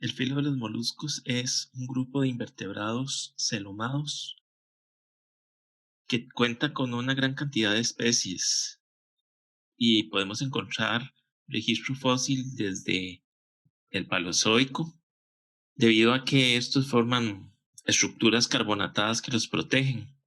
El filo de los moluscos es un grupo de invertebrados celomados que cuenta con una gran cantidad de especies y podemos encontrar registro fósil desde el Paleozoico, debido a que estos forman estructuras carbonatadas que los protegen,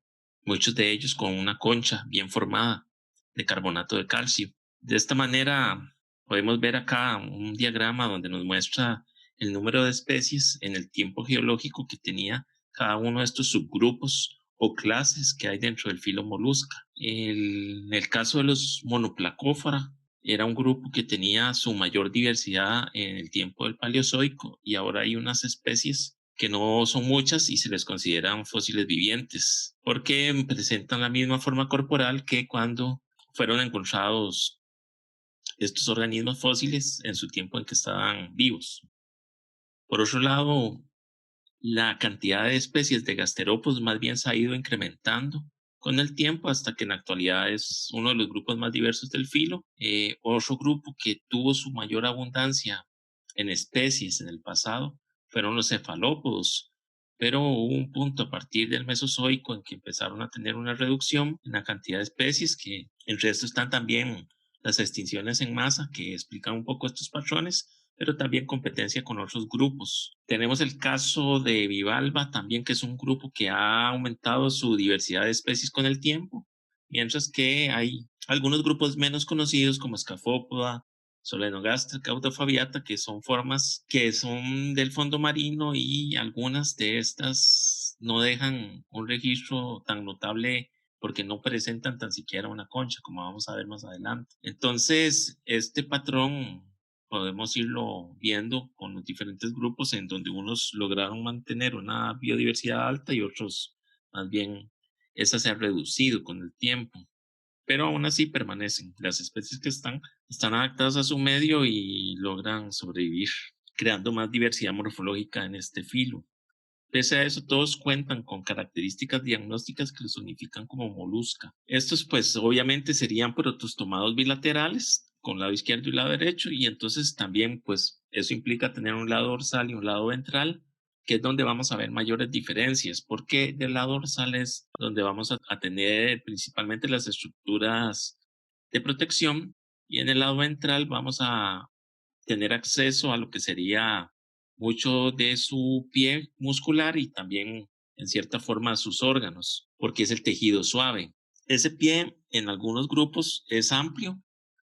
muchos de ellos con una concha bien formada de carbonato de calcio. De esta manera podemos ver acá un diagrama donde nos muestra el número de especies en el tiempo geológico que tenía cada uno de estos subgrupos o clases que hay dentro del filo molusca. En el caso de los monoplacófora, era un grupo que tenía su mayor diversidad en el tiempo del Paleozoico y ahora hay unas especies que no son muchas y se les consideran fósiles vivientes porque presentan la misma forma corporal que cuando fueron encontrados estos organismos fósiles en su tiempo en que estaban vivos. Por otro lado, la cantidad de especies de gasterópodos más bien se ha ido incrementando con el tiempo hasta que en la actualidad es uno de los grupos más diversos del filo. Otro grupo que tuvo su mayor abundancia en especies en el pasado fueron los cefalópodos, pero hubo un punto a partir del Mesozoico en que empezaron a tener una reducción en la cantidad de especies, que entre esto están también las extinciones en masa que explican un poco estos patrones, pero también competencia con otros grupos. Tenemos el caso de Bivalva también, que es un grupo que ha aumentado su diversidad de especies con el tiempo, mientras que hay algunos grupos menos conocidos como Scaphopoda, Solenogaster, Autofabiata, que son formas que son del fondo marino y algunas de estas no dejan un registro tan notable porque no presentan tan siquiera una concha, como vamos a ver más adelante. Entonces, este patrón podemos irlo viendo con los diferentes grupos en donde unos lograron mantener una biodiversidad alta y otros más bien esa se ha reducido con el tiempo, pero aún así permanecen. Las especies que están adaptadas a su medio y logran sobrevivir, creando más diversidad morfológica en este filo. Pese a eso, todos cuentan con características diagnósticas que los unifican como molusca. Estos, pues, obviamente serían protostomados bilaterales, con lado izquierdo y lado derecho, y entonces también, pues, eso implica tener un lado dorsal y un lado ventral, que es donde vamos a ver mayores diferencias, porque del lado dorsal es donde vamos a tener principalmente las estructuras de protección, y en el lado ventral vamos a tener acceso a lo que sería mucho de su pie muscular y también en cierta forma a sus órganos, porque es el tejido suave. Ese pie en algunos grupos es amplio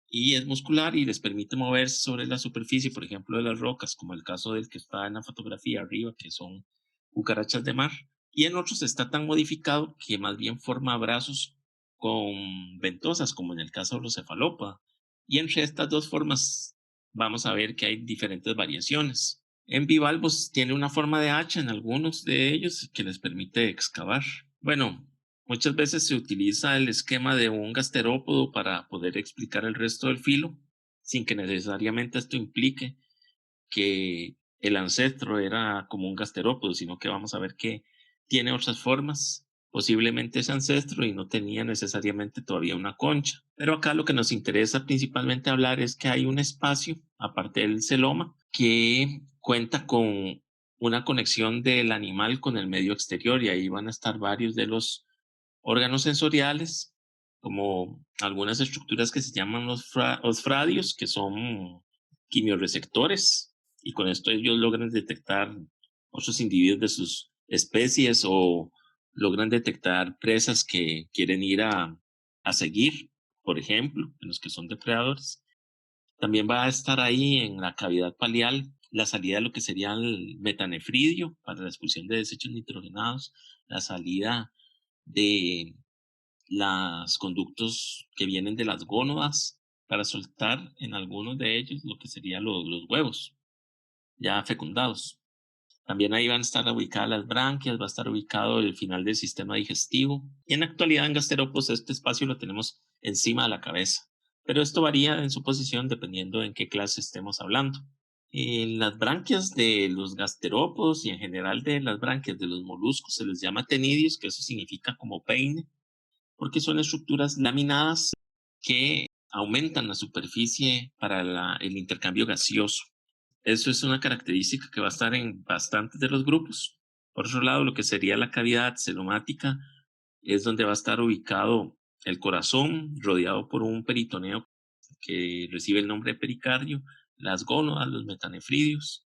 y es muscular y les permite moverse sobre la superficie, por ejemplo, de las rocas, como el caso del que está en la fotografía arriba, que son cucarachas de mar. Y en otros está tan modificado que más bien forma brazos con ventosas, como en el caso de los cefalópoda. Y entre estas dos formas vamos a ver que hay diferentes variaciones. En bivalvos tiene una forma de hacha en algunos de ellos que les permite excavar. Bueno, muchas veces se utiliza el esquema de un gasterópodo para poder explicar el resto del filo, sin que necesariamente esto implique que el ancestro era como un gasterópodo, sino que vamos a ver que tiene otras formas, posiblemente ese ancestro y no tenía necesariamente todavía una concha. Pero acá lo que nos interesa principalmente hablar es que hay un espacio, aparte del celoma, que cuenta con una conexión del animal con el medio exterior y ahí van a estar varios de los órganos sensoriales, como algunas estructuras que se llaman los osfradios, que son quimiorreceptores, y con esto ellos logran detectar otros individuos de sus especies o logran detectar presas que quieren ir a seguir, por ejemplo, en los que son depredadores. También va a estar ahí en la cavidad palial la salida de lo que sería el metanefridio para la expulsión de desechos nitrogenados, la salida de los conductos que vienen de las gónadas para soltar en algunos de ellos lo que serían los huevos ya fecundados. También ahí van a estar ubicadas las branquias, va a estar ubicado el final del sistema digestivo. Y en la actualidad en gasterópodos este espacio lo tenemos encima de la cabeza, pero esto varía en su posición dependiendo en qué clase estemos hablando. En las branquias de los gasterópodos y en general de las branquias de los moluscos se les llama tenidios, que eso significa como peine, porque son estructuras laminadas que aumentan la superficie para el intercambio gaseoso. Eso es una característica que va a estar en bastantes de los grupos. Por otro lado, lo que sería la cavidad celomática es donde va a estar ubicado el corazón, rodeado por un peritoneo que recibe el nombre de pericardio, las gónadas, los metanefridios.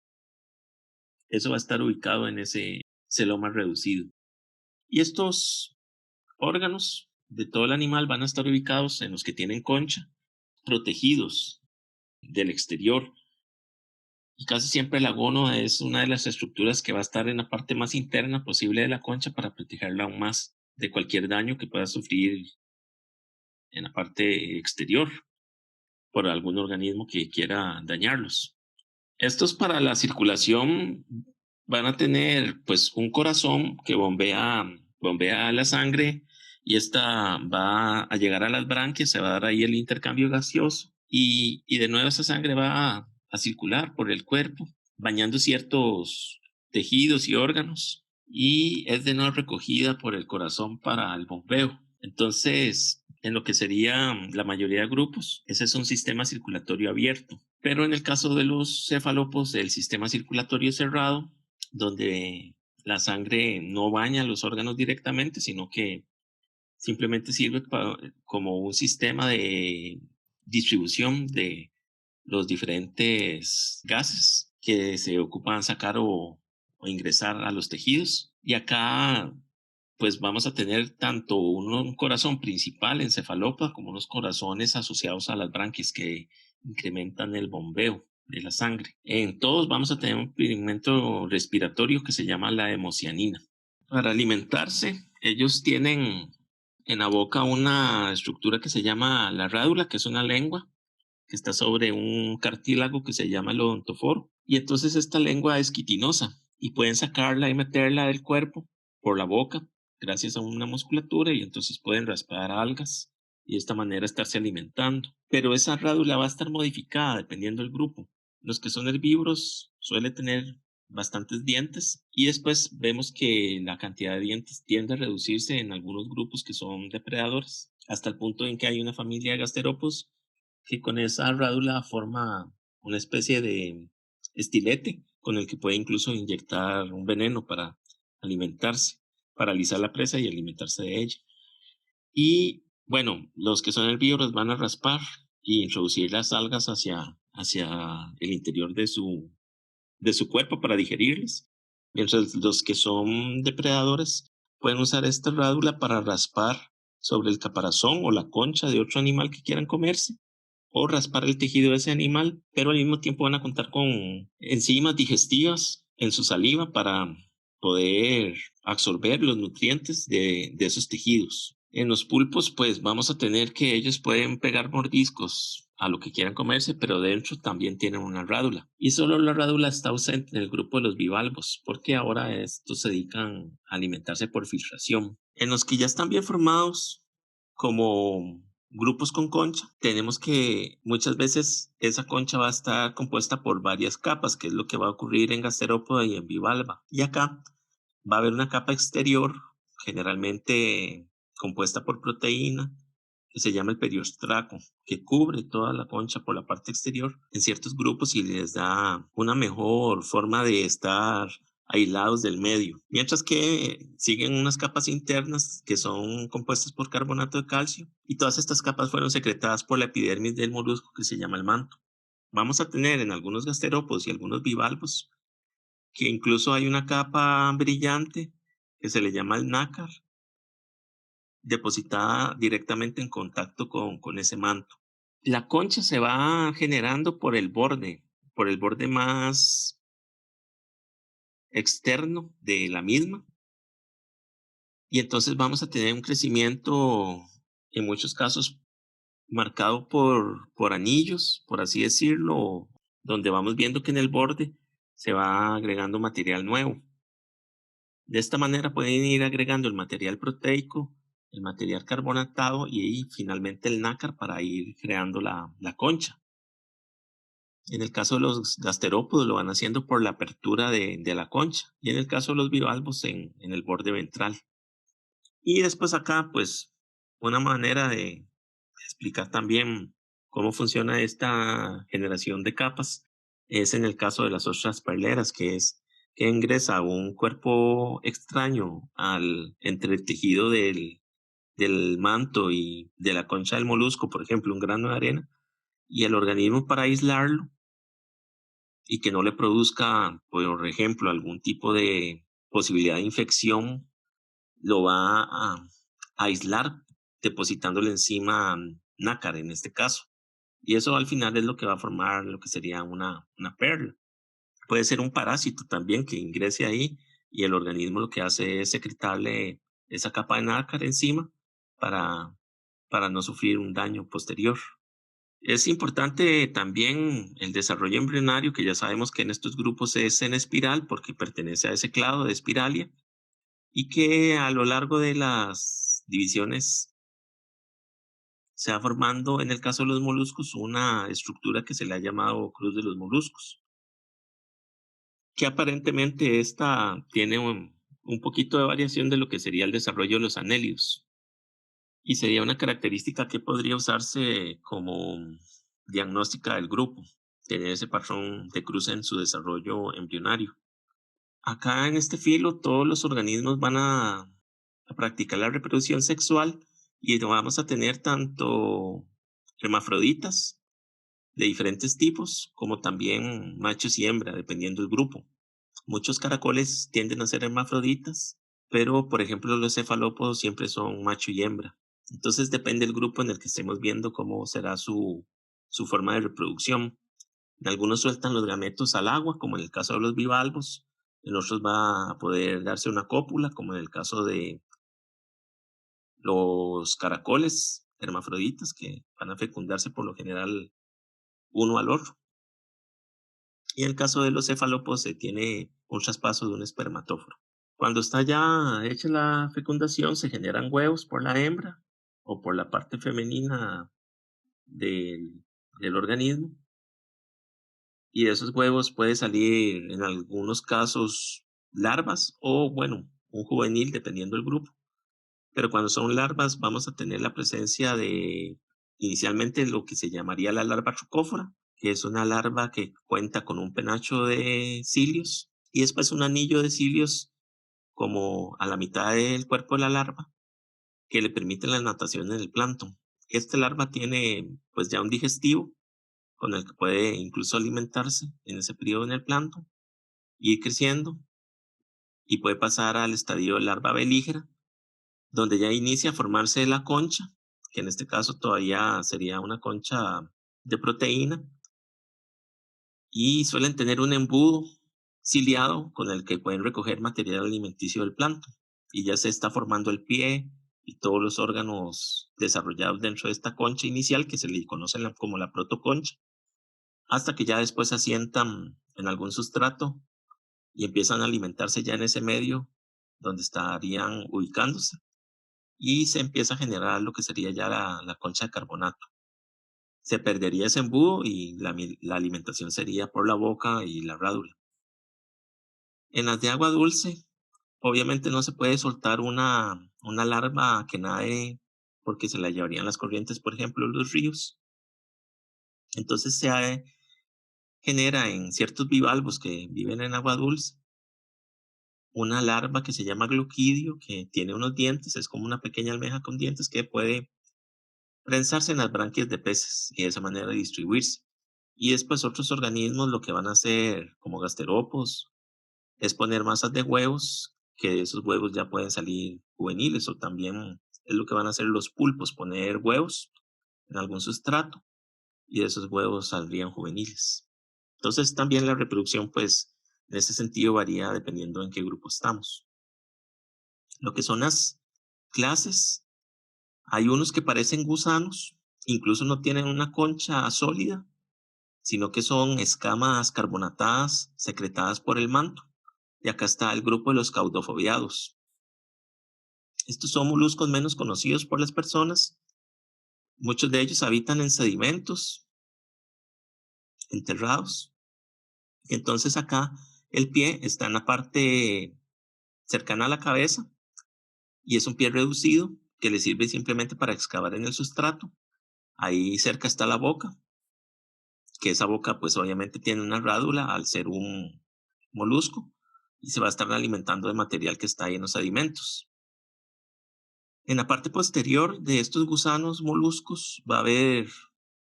Eso va a estar ubicado en ese celoma reducido. Y estos órganos de todo el animal van a estar ubicados en los que tienen concha, protegidos del exterior. Y casi siempre la gónada es una de las estructuras que va a estar en la parte más interna posible de la concha para protegerla aún más de cualquier daño que pueda sufrir en la parte exterior por algún organismo que quiera dañarlos. Estos para la circulación van a tener pues un corazón que bombea la sangre y esta va a llegar a las branquias, se va a dar ahí el intercambio gaseoso y de nuevo esa sangre va a circular por el cuerpo, bañando ciertos tejidos y órganos y es de nuevo recogida por el corazón para el bombeo. Entonces, en lo que sería la mayoría de grupos, ese es un sistema circulatorio abierto. Pero en el caso de los cefalópodos, el sistema circulatorio cerrado, donde la sangre no baña los órganos directamente, sino que simplemente sirve como un sistema de distribución de los diferentes gases que se ocupan sacar o ingresar a los tejidos. Y acá pues vamos a tener tanto un corazón principal en cefalópoda como unos corazones asociados a las branquias que incrementan el bombeo de la sangre. En todos vamos a tener un pigmento respiratorio que se llama la hemocianina. Para alimentarse, ellos tienen en la boca una estructura que se llama la rádula, que es una lengua que está sobre un cartílago que se llama el odontoforo. Y entonces esta lengua es quitinosa y pueden sacarla y meterla del cuerpo por la boca gracias a una musculatura y entonces pueden raspar algas y de esta manera estarse alimentando. Pero esa rádula va a estar modificada dependiendo del grupo. Los que son herbívoros suelen tener bastantes dientes y después vemos que la cantidad de dientes tiende a reducirse en algunos grupos que son depredadores hasta el punto en que hay una familia de gasterópodos que con esa rádula forma una especie de estilete con el que puede incluso inyectar un veneno para alimentarse, paralizar la presa y alimentarse de ella. Y bueno, los que son herbívoros van a raspar y introducir las algas hacia el interior de su cuerpo para digerirlas, mientras los que son depredadores pueden usar esta rádula para raspar sobre el caparazón o la concha de otro animal que quieran comerse o raspar el tejido de ese animal, pero al mismo tiempo van a contar con enzimas digestivas en su saliva para poder absorber los nutrientes de esos tejidos. En los pulpos, pues vamos a tener que ellos pueden pegar mordiscos a lo que quieran comerse, pero dentro también tienen una rádula. Y solo la rádula está ausente en el grupo de los bivalvos, porque ahora estos se dedican a alimentarse por filtración. En los que ya están bien formados, como grupos con concha, tenemos que muchas veces esa concha va a estar compuesta por varias capas, que es lo que va a ocurrir en gasterópoda y en bivalva. Y acá va a haber una capa exterior, generalmente compuesta por proteína, que se llama el periostraco, que cubre toda la concha por la parte exterior en ciertos grupos y les da una mejor forma de estar aislados del medio, mientras que siguen unas capas internas que son compuestas por carbonato de calcio y todas estas capas fueron secretadas por la epidermis del molusco que se llama el manto. Vamos a tener en algunos gasterópodos y algunos bivalvos que incluso hay una capa brillante que se le llama el nácar, depositada directamente en contacto con ese manto. La concha se va generando por el borde más externo de la misma, y entonces vamos a tener un crecimiento, en muchos casos, marcado por anillos, por así decirlo, donde vamos viendo que en el borde se va agregando material nuevo. De esta manera pueden ir agregando el material proteico, el material carbonatado y finalmente el nácar para ir creando la concha. En el caso de los gasterópodos lo van haciendo por la apertura de la concha y en el caso de los bivalvos en el borde ventral. Y después acá, pues, una manera de explicar también cómo funciona esta generación de capas es en el caso de las ostras perleras, que es que ingresa un cuerpo extraño entre el tejido del manto y de la concha del molusco, por ejemplo, un grano de arena, y el organismo para aislarlo y que no le produzca, por ejemplo, algún tipo de posibilidad de infección, lo va a aislar depositándole encima nácar en este caso. Y eso al final es lo que va a formar lo que sería una perla. Puede ser un parásito también que ingrese ahí y el organismo lo que hace es secretarle esa capa de nácar encima para, para no sufrir un daño posterior. Es importante también el desarrollo embrionario, que ya sabemos que en estos grupos es en espiral porque pertenece a ese clado de espiralia y que a lo largo de las divisiones se va formando, en el caso de los moluscos, una estructura que se le ha llamado cruz de los moluscos, que aparentemente esta tiene un poquito de variación de lo que sería el desarrollo de los anélidos. Y sería una característica que podría usarse como diagnóstica del grupo, tener ese patrón de cruce en su desarrollo embrionario. Acá en este filo todos los organismos van a practicar la reproducción sexual y vamos a tener tanto hermafroditas de diferentes tipos como también machos y hembra, dependiendo del grupo. Muchos caracoles tienden a ser hermafroditas, pero por ejemplo los cefalópodos siempre son macho y hembra. Entonces depende del grupo en el que estemos viendo cómo será su forma de reproducción. En algunos sueltan los gametos al agua, como en el caso de los bivalvos. En otros va a poder darse una cópula, como en el caso de los caracoles hermafroditas, que van a fecundarse por lo general uno al otro. Y en el caso de los cefalópodos se tiene un traspaso de un espermatóforo. Cuando está ya hecha la fecundación, se generan huevos por la hembra o por la parte femenina del organismo. Y de esos huevos puede salir en algunos casos larvas o, bueno, un juvenil, dependiendo del grupo. Pero cuando son larvas, vamos a tener la presencia de inicialmente lo que se llamaría la larva trocófora, que es una larva que cuenta con un penacho de cilios y después un anillo de cilios como a la mitad del cuerpo de la larva que le permite la natación en el plancton. Esta larva tiene pues ya un digestivo con el que puede incluso alimentarse en ese periodo en el plancton, ir creciendo y puede pasar al estadio de larva belígera, donde ya inicia a formarse la concha, que en este caso todavía sería una concha de proteína, y suelen tener un embudo ciliado con el que pueden recoger material alimenticio del plancton. Y ya se está formando el pie y todos los órganos desarrollados dentro de esta concha inicial, que se le conoce como la protoconcha, hasta que ya después se asientan en algún sustrato y empiezan a alimentarse ya en ese medio donde estarían ubicándose. Y se empieza a generar lo que sería ya la concha de carbonato. Se perdería ese embudo y la alimentación sería por la boca y la rádula. En las de agua dulce, obviamente no se puede soltar una larva que nade porque se la llevarían las corrientes, por ejemplo, los ríos. Entonces genera en ciertos bivalvos que viven en agua dulce una larva que se llama gloquidio, que tiene unos dientes, es como una pequeña almeja con dientes que puede prensarse en las branquias de peces y de esa manera distribuirse. Y después otros organismos lo que van a hacer, como gasterópodos, es poner masas de huevos, que de esos huevos ya pueden salir juveniles, o también es lo que van a hacer los pulpos, poner huevos en algún sustrato y de esos huevos saldrían juveniles. Entonces también la reproducción, pues, en ese sentido varía dependiendo en qué grupo estamos. Lo que son las clases, hay unos que parecen gusanos, incluso no tienen una concha sólida, sino que son escamas carbonatadas secretadas por el manto. Y acá está el grupo de los caudofobiados. Estos son moluscos menos conocidos por las personas. Muchos de ellos habitan en sedimentos enterrados. Y entonces acá el pie está en la parte cercana a la cabeza y es un pie reducido que le sirve simplemente para excavar en el sustrato. Ahí cerca está la boca que esa boca pues obviamente tiene una rádula al ser un molusco y se va a estar alimentando de material que está ahí en los sedimentos. En la parte posterior de estos gusanos moluscos va a haber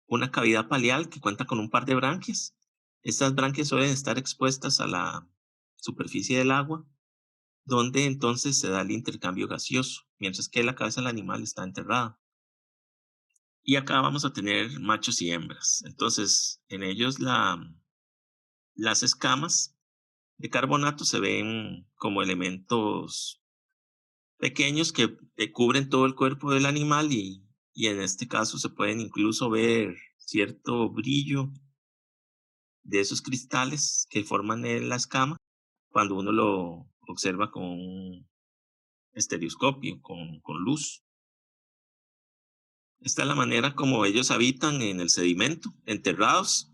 una cavidad paleal que cuenta con un par de branquias. Estas branquias suelen estar expuestas a la superficie del agua, donde entonces se da el intercambio gaseoso, mientras que la cabeza del animal está enterrada. Y acá vamos a tener machos y hembras. Entonces, en ellos las escamas de carbonato se ven como elementos pequeños que cubren todo el cuerpo del animal y en este caso se pueden incluso ver cierto brillo de esos cristales que forman en la escama cuando uno lo observa con un estereoscopio, con luz. Esta es la manera como ellos habitan en el sedimento, enterrados,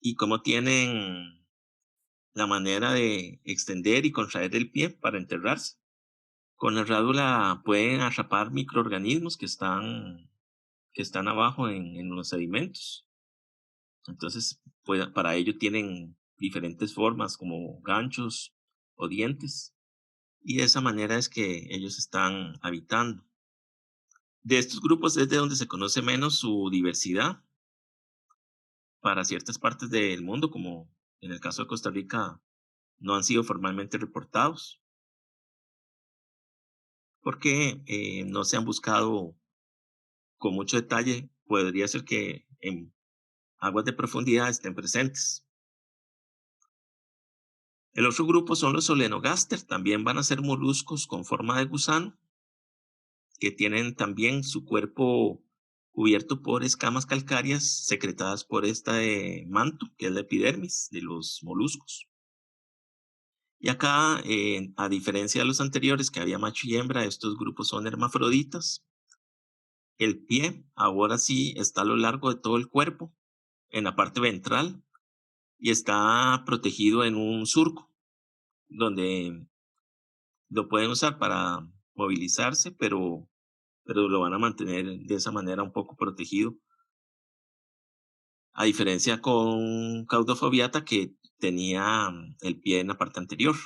y cómo tienen la manera de extender y contraer el pie para enterrarse. Con la rádula pueden atrapar microorganismos que están abajo en los sedimentos. Entonces, para ello tienen diferentes formas como ganchos o dientes. Y de esa manera es que ellos están habitando. De estos grupos es de donde se conoce menos su diversidad para ciertas partes del mundo, como en el caso de Costa Rica, no han sido formalmente reportados, porque no se han buscado con mucho detalle. Podría ser que en aguas de profundidad estén presentes. El otro grupo son los solenogaster, también van a ser moluscos con forma de gusano, que tienen también su cuerpo cubierto por escamas calcáreas secretadas por manto, que es la epidermis de los moluscos. Y acá, a diferencia de los anteriores, que había macho y hembra, estos grupos son hermafroditas. El pie, ahora sí, está a lo largo de todo el cuerpo, en la parte ventral, y está protegido en un surco, donde lo pueden usar para movilizarse, pero lo van a mantener de esa manera un poco protegido. A diferencia con Caudofobiata, que tenía el pie en la parte anterior.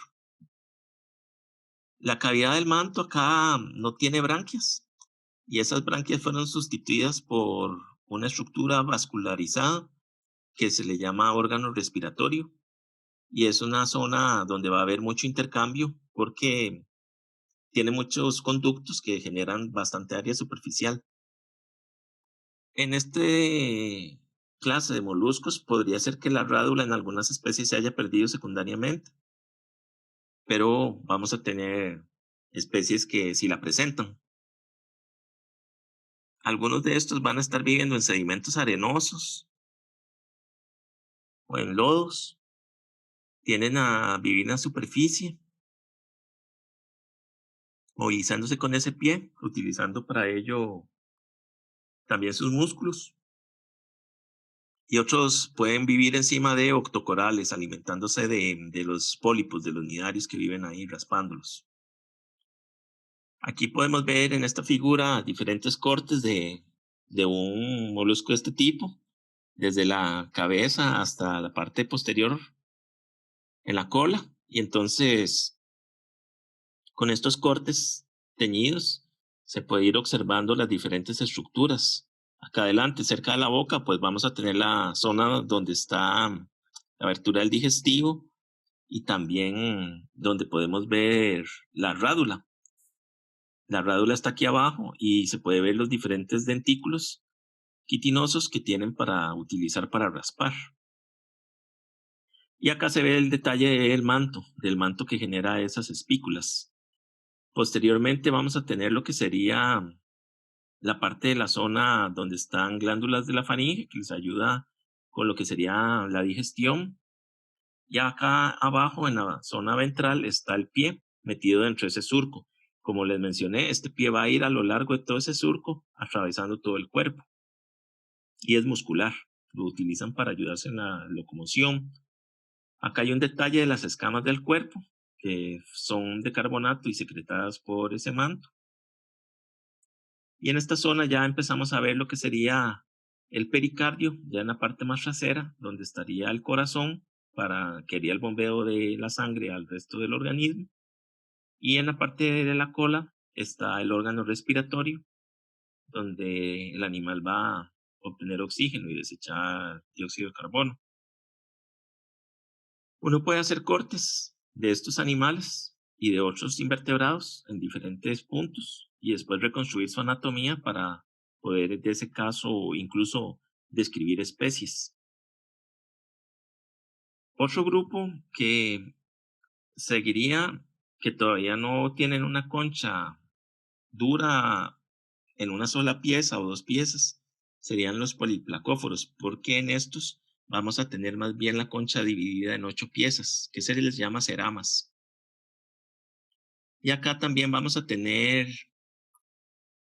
La cavidad del manto acá no tiene branquias, y esas branquias fueron sustituidas por una estructura vascularizada que se le llama órgano respiratorio, y es una zona donde va a haber mucho intercambio porque tiene muchos conductos que generan bastante área superficial. En este clase de moluscos podría ser que la rádula en algunas especies se haya perdido secundariamente, pero vamos a tener especies que sí la presentan. Algunos de estos van a estar viviendo en sedimentos arenosos o en lodos, tienden a vivir en la superficie, movilizándose con ese pie, utilizando para ello también sus músculos. Y otros pueden vivir encima de octocorales, alimentándose de los pólipos, de los nidarios que viven ahí raspándolos. Aquí podemos ver en esta figura diferentes cortes de un molusco de este tipo, desde la cabeza hasta la parte posterior en la cola. Y entonces, con estos cortes teñidos, se puede ir observando las diferentes estructuras. Acá adelante, cerca de la boca, pues vamos a tener la zona donde está la abertura del digestivo y también donde podemos ver la rádula. La rádula está aquí abajo y se puede ver los diferentes dentículos quitinosos que tienen para utilizar para raspar. Y acá se ve el detalle del manto que genera esas espículas. Posteriormente vamos a tener lo que sería la parte de la zona donde están glándulas de la faringe, que les ayuda con lo que sería la digestión. Y acá abajo en la zona ventral está el pie metido dentro de ese surco. Como les mencioné, este pie va a ir a lo largo de todo ese surco, atravesando todo el cuerpo. Y es muscular. Lo utilizan para ayudarse en la locomoción. Acá hay un detalle de las escamas del cuerpo, que son de carbonato y secretadas por ese manto. Y en esta zona ya empezamos a ver lo que sería El pericardio, ya en la parte más trasera, donde estaría el corazón, para que haría el bombeo de la sangre al resto del organismo. Y en la parte de la cola está el órgano respiratorio, donde el animal va a obtener oxígeno y desechar dióxido de carbono. Uno puede hacer cortes de estos animales y de otros invertebrados en diferentes puntos y después reconstruir su anatomía para poder, de ese caso, incluso describir especies. Otro grupo que seguiría, que todavía no tienen una concha dura en una sola pieza o dos piezas, serían los poliplacóforos, porque en estos vamos a tener más bien la concha dividida en 8 piezas, que se les llama ceramas. Y acá también vamos a tener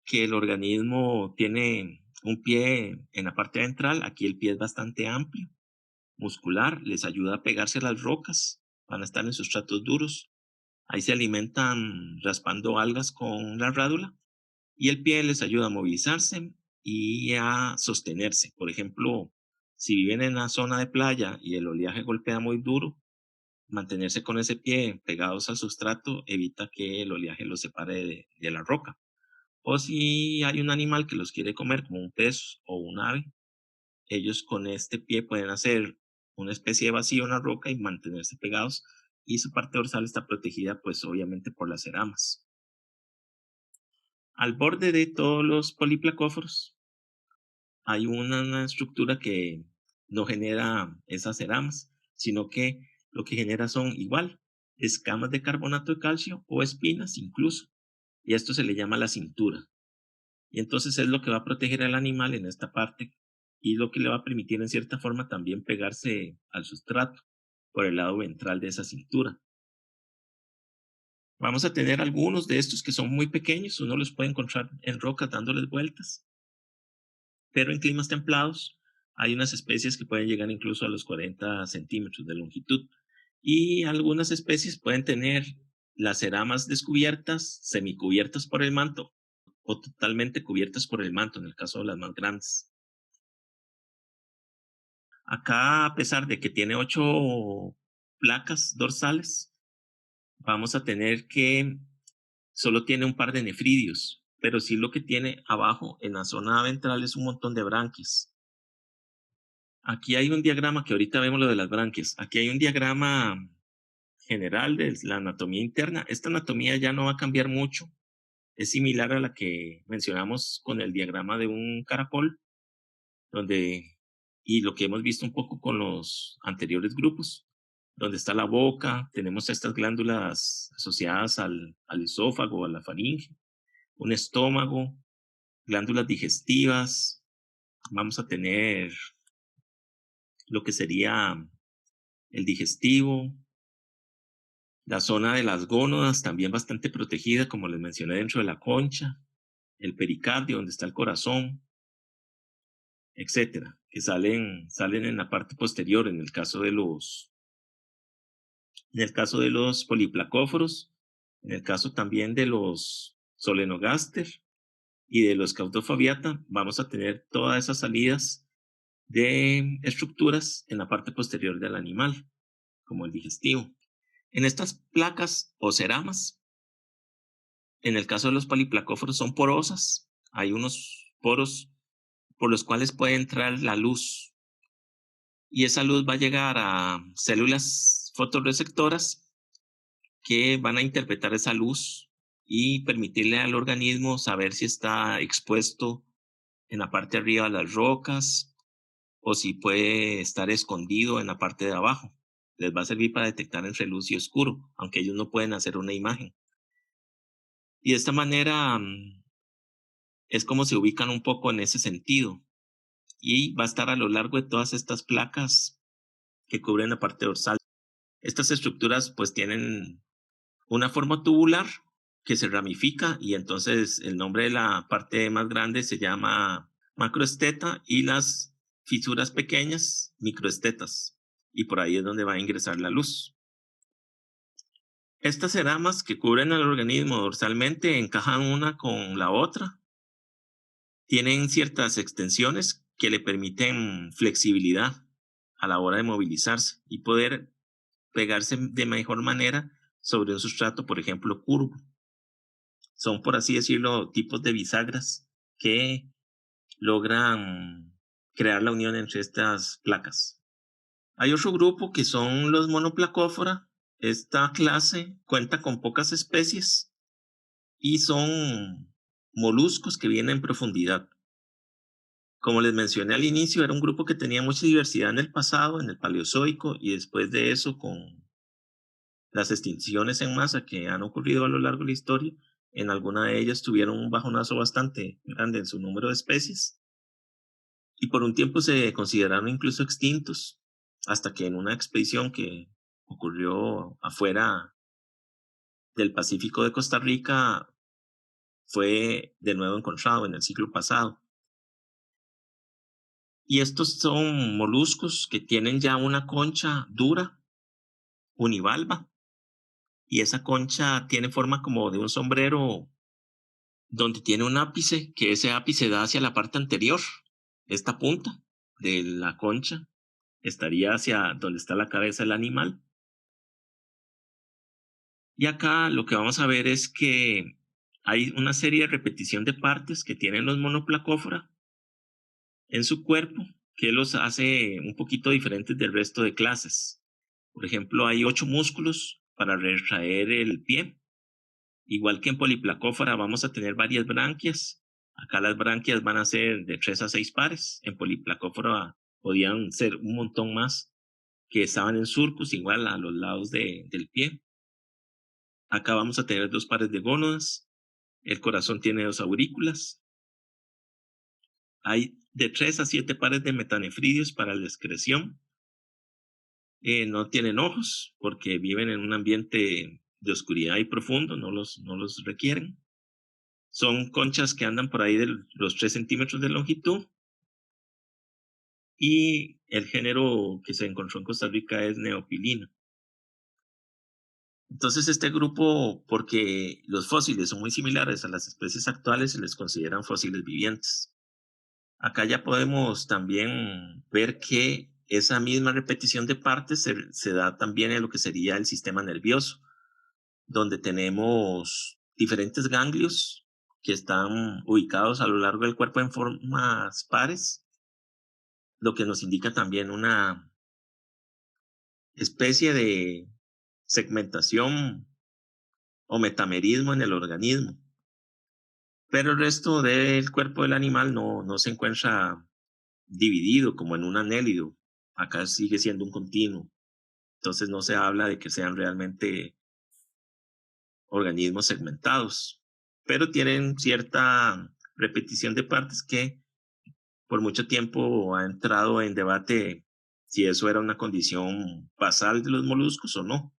que el organismo tiene un pie en la parte ventral, aquí el pie es bastante amplio, muscular, les ayuda a pegarse a las rocas, van a estar en sustratos duros, ahí se alimentan raspando algas con la rádula y el pie les ayuda a movilizarse y a sostenerse. Por ejemplo, si viven en la zona de playa y el oleaje golpea muy duro, mantenerse con ese pie pegados al sustrato evita que el oleaje los separe de la roca. O si hay un animal que los quiere comer, como un pez o un ave, ellos con este pie pueden hacer una especie de vacío en la roca y mantenerse pegados. Y su parte dorsal está protegida, pues obviamente por las ceramas. Al borde de todos los poliplacóforos hay una estructura que no genera esas ceramas, sino que lo que genera son igual escamas de carbonato de calcio o espinas incluso. Y esto se le llama la cintura. Y entonces es lo que va a proteger al animal en esta parte y lo que le va a permitir en cierta forma también pegarse al sustrato por el lado ventral de esa cintura. Vamos a tener algunos de estos que son muy pequeños, uno los puede encontrar en rocas dándoles vueltas, pero en climas templados hay unas especies que pueden llegar incluso a los 40 centímetros de longitud y algunas especies pueden tener las ceramas descubiertas, semicubiertas por el manto o totalmente cubiertas por el manto en el caso de las más grandes. Acá, a pesar de que tiene 8 placas dorsales, vamos a tener que solo tiene un par de nefridios, pero sí lo que tiene abajo en la zona ventral es un montón de branquias. Aquí hay un diagrama que ahorita vemos lo de las branquias. Aquí hay un diagrama general de la anatomía interna. Esta anatomía ya no va a cambiar mucho. Es similar a la que mencionamos con el diagrama de un caracol, donde, y lo que hemos visto un poco con los anteriores grupos, donde está la boca, tenemos estas glándulas asociadas al esófago, a la faringe, un estómago, glándulas digestivas, vamos a tener lo que sería el digestivo, la zona de las gónadas también bastante protegida, como les mencioné, dentro de la concha, el pericardio, donde está el corazón, etcétera, que salen en la parte posterior en el caso de los poliplacóforos, en el caso también de los solenogaster y de los Cautofabiata, vamos a tener todas esas salidas de estructuras en la parte posterior del animal, como el digestivo. En estas placas o ceramas, en el caso de los poliplacóforos son porosas, hay unos poros por los cuales puede entrar la luz y esa luz va a llegar a células fotorreceptoras que van a interpretar esa luz y permitirle al organismo saber si está expuesto en la parte de arriba de las rocas o si puede estar escondido en la parte de abajo. Les va a servir para detectar entre luz y oscuro, aunque ellos no pueden hacer una imagen. Y de esta manera es como se ubican un poco en ese sentido. Y va a estar a lo largo de todas estas placas que cubren la parte dorsal. Estas estructuras pues tienen una forma tubular que se ramifica y entonces el nombre de la parte más grande se llama macroesteta y las fisuras pequeñas microestetas y por ahí es donde va a ingresar la luz. Estas ceramas que cubren al organismo dorsalmente encajan una con la otra, tienen ciertas extensiones que le permiten flexibilidad a la hora de movilizarse y poder pegarse de mejor manera sobre un sustrato, por ejemplo, curvo. Son, por así decirlo, tipos de bisagras que logran crear la unión entre estas placas. Hay otro grupo que son los monoplacófora. Esta clase cuenta con pocas especies y son moluscos que viven en profundidad. Como les mencioné al inicio, era un grupo que tenía mucha diversidad en el pasado, en el Paleozoico, y después de eso, con las extinciones en masa que han ocurrido a lo largo de la historia, en alguna de ellas tuvieron un bajonazo bastante grande en su número de especies, y por un tiempo se consideraron incluso extintos, hasta que en una expedición que ocurrió afuera del Pacífico de Costa Rica fue de nuevo encontrado en el siglo pasado. Y estos son moluscos que tienen ya una concha dura, univalva, y esa concha tiene forma como de un sombrero donde tiene un ápice, que ese ápice da hacia la parte anterior. Esta punta de la concha estaría hacia donde está la cabeza del animal. Y acá lo que vamos a ver es que hay una serie de repetición de partes que tienen los monoplacófora en su cuerpo que los hace un poquito diferentes del resto de clases. Por ejemplo, hay 8 músculos para retraer el pie. Igual que en Poliplacófora vamos a tener varias branquias. Acá las branquias van a ser de 3 a 6 pares. En Poliplacófora podían ser un montón más que estaban en surcos igual a los lados del pie. Acá vamos a tener 2 pares de gónadas. El corazón tiene 2 aurículas. Hay de 3 a 7 pares de metanefridios para la excreción. No tienen ojos porque viven en un ambiente de oscuridad y profundo, no los requieren. Son conchas que andan por ahí de los 3 centímetros de longitud. Y el género que se encontró en Costa Rica es Neopilina. Entonces este grupo, porque los fósiles son muy similares a las especies actuales, se les consideran fósiles vivientes. Acá ya podemos también ver que esa misma repetición de partes se da también en lo que sería el sistema nervioso, donde tenemos diferentes ganglios que están ubicados a lo largo del cuerpo en formas pares, lo que nos indica también una especie de segmentación o metamerismo en el organismo. Pero el resto del cuerpo del animal no se encuentra dividido como en un anélido. Acá sigue siendo un continuo. Entonces no se habla de que sean realmente organismos segmentados, pero tienen cierta repetición de partes que por mucho tiempo ha entrado en debate si eso era una condición basal de los moluscos o no.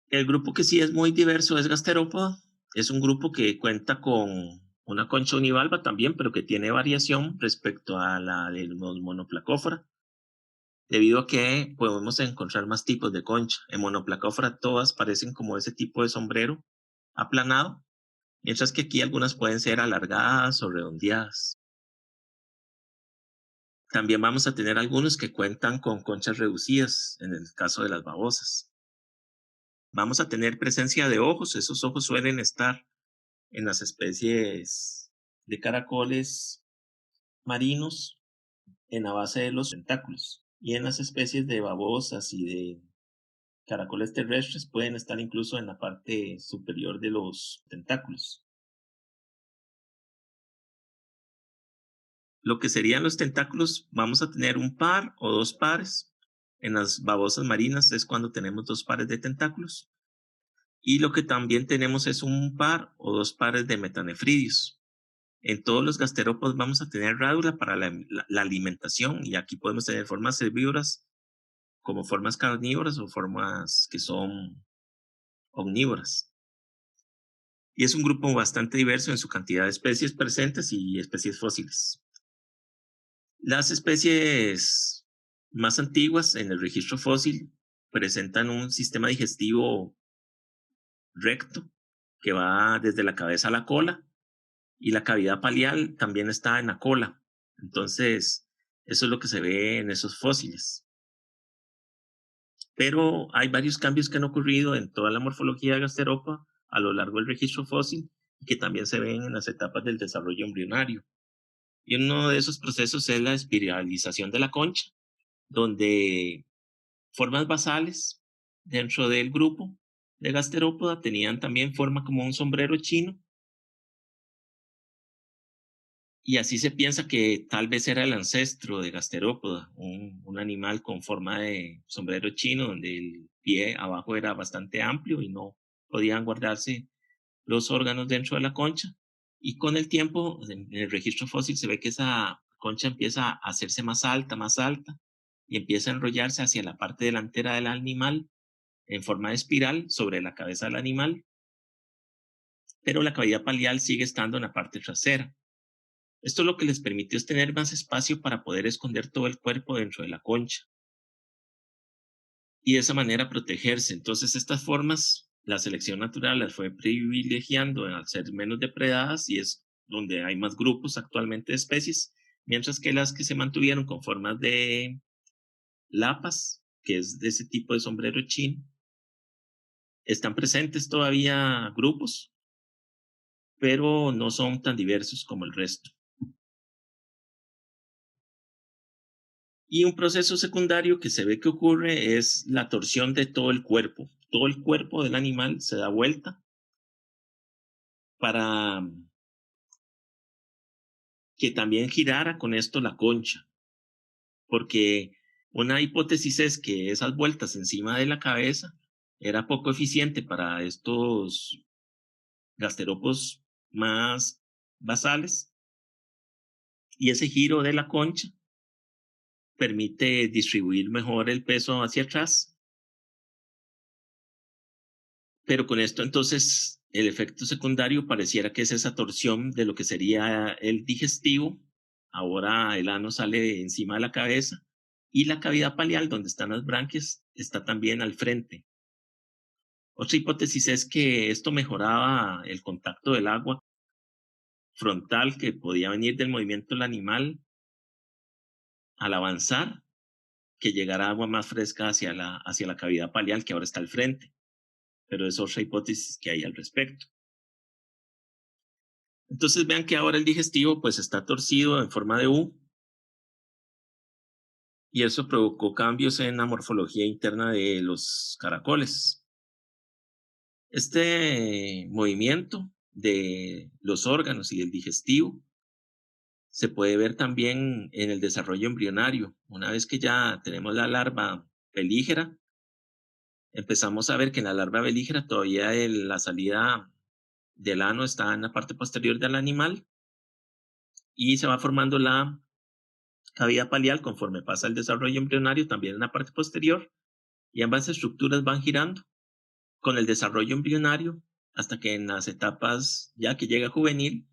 El grupo que sí es muy diverso es Gasterópoda. Es un grupo que cuenta con una concha univalva también, pero que tiene variación respecto a la de los monoplacófora, debido a que podemos encontrar más tipos de concha. En monoplacófora todas parecen como ese tipo de sombrero aplanado, mientras que aquí algunas pueden ser alargadas o redondeadas. También vamos a tener algunos que cuentan con conchas reducidas, en el caso de las babosas. Vamos a tener presencia de ojos, esos ojos suelen estar en las especies de caracoles marinos en la base de los tentáculos, y en las especies de babosas y de caracoles terrestres pueden estar incluso en la parte superior de los tentáculos. Lo que serían los tentáculos, vamos a tener un par o 2 pares. En las babosas marinas es cuando tenemos 2 pares de tentáculos. Y lo que también tenemos es un par o 2 pares de metanefridios. En todos los gasterópodos vamos a tener rádula para la alimentación, y aquí podemos tener formas herbívoras como formas carnívoras o formas que son omnívoras. Y es un grupo bastante diverso en su cantidad de especies presentes y especies fósiles. Las especies más antiguas en el registro fósil presentan un sistema digestivo recto que va desde la cabeza a la cola, y la cavidad palial también está en la cola. Entonces, eso es lo que se ve en esos fósiles. Pero hay varios cambios que han ocurrido en toda la morfología de gasterópoda a lo largo del registro fósil y que también se ven en las etapas del desarrollo embrionario. Y uno de esos procesos es la espiralización de la concha, donde formas basales dentro del grupo de gasterópoda tenían también forma como un sombrero chino, y así se piensa que tal vez era el ancestro de gasterópoda, un animal con forma de sombrero chino, donde el pie abajo era bastante amplio y no podían guardarse los órganos dentro de la concha. Y con el tiempo, en el registro fósil se ve que esa concha empieza a hacerse más alta, y empieza a enrollarse hacia la parte delantera del animal en forma de espiral sobre la cabeza del animal, pero la cavidad palial sigue estando en la parte trasera. Esto lo que les permitió es tener más espacio para poder esconder todo el cuerpo dentro de la concha y de esa manera protegerse. Entonces estas formas, la selección natural las fue privilegiando al ser menos depredadas y es donde hay más grupos actualmente de especies, mientras que las que se mantuvieron con formas de lapas, que es de ese tipo de sombrero chino, están presentes todavía grupos, pero no son tan diversos como el resto. Y un proceso secundario que se ve que ocurre es la torsión de todo el cuerpo. Todo el cuerpo del animal se da vuelta para que también girara con esto la concha, porque una hipótesis es que esas vueltas encima de la cabeza era poco eficiente para estos gasterópodos más basales, y ese giro de la concha permite distribuir mejor el peso hacia atrás. Pero con esto entonces el efecto secundario pareciera que es esa torsión de lo que sería el digestivo. Ahora el ano sale encima de la cabeza y la cavidad palial donde están las branquias está también al frente. Otra hipótesis es que esto mejoraba el contacto del agua frontal que podía venir del movimiento del animal al avanzar, que llegara agua más fresca hacia la cavidad palial que ahora está al frente. Pero es otra hipótesis que hay al respecto. Entonces vean que ahora el digestivo pues está torcido en forma de U, y eso provocó cambios en la morfología interna de los caracoles. Este movimiento de los órganos y del digestivo se puede ver también en el desarrollo embrionario. Una vez que ya tenemos la larva belígera, empezamos a ver que en la larva belígera todavía la salida del ano está en la parte posterior del animal y se va formando la cavidad palial conforme pasa el desarrollo embrionario también en la parte posterior, y ambas estructuras van girando con el desarrollo embrionario hasta que en las etapas ya que llega juvenil,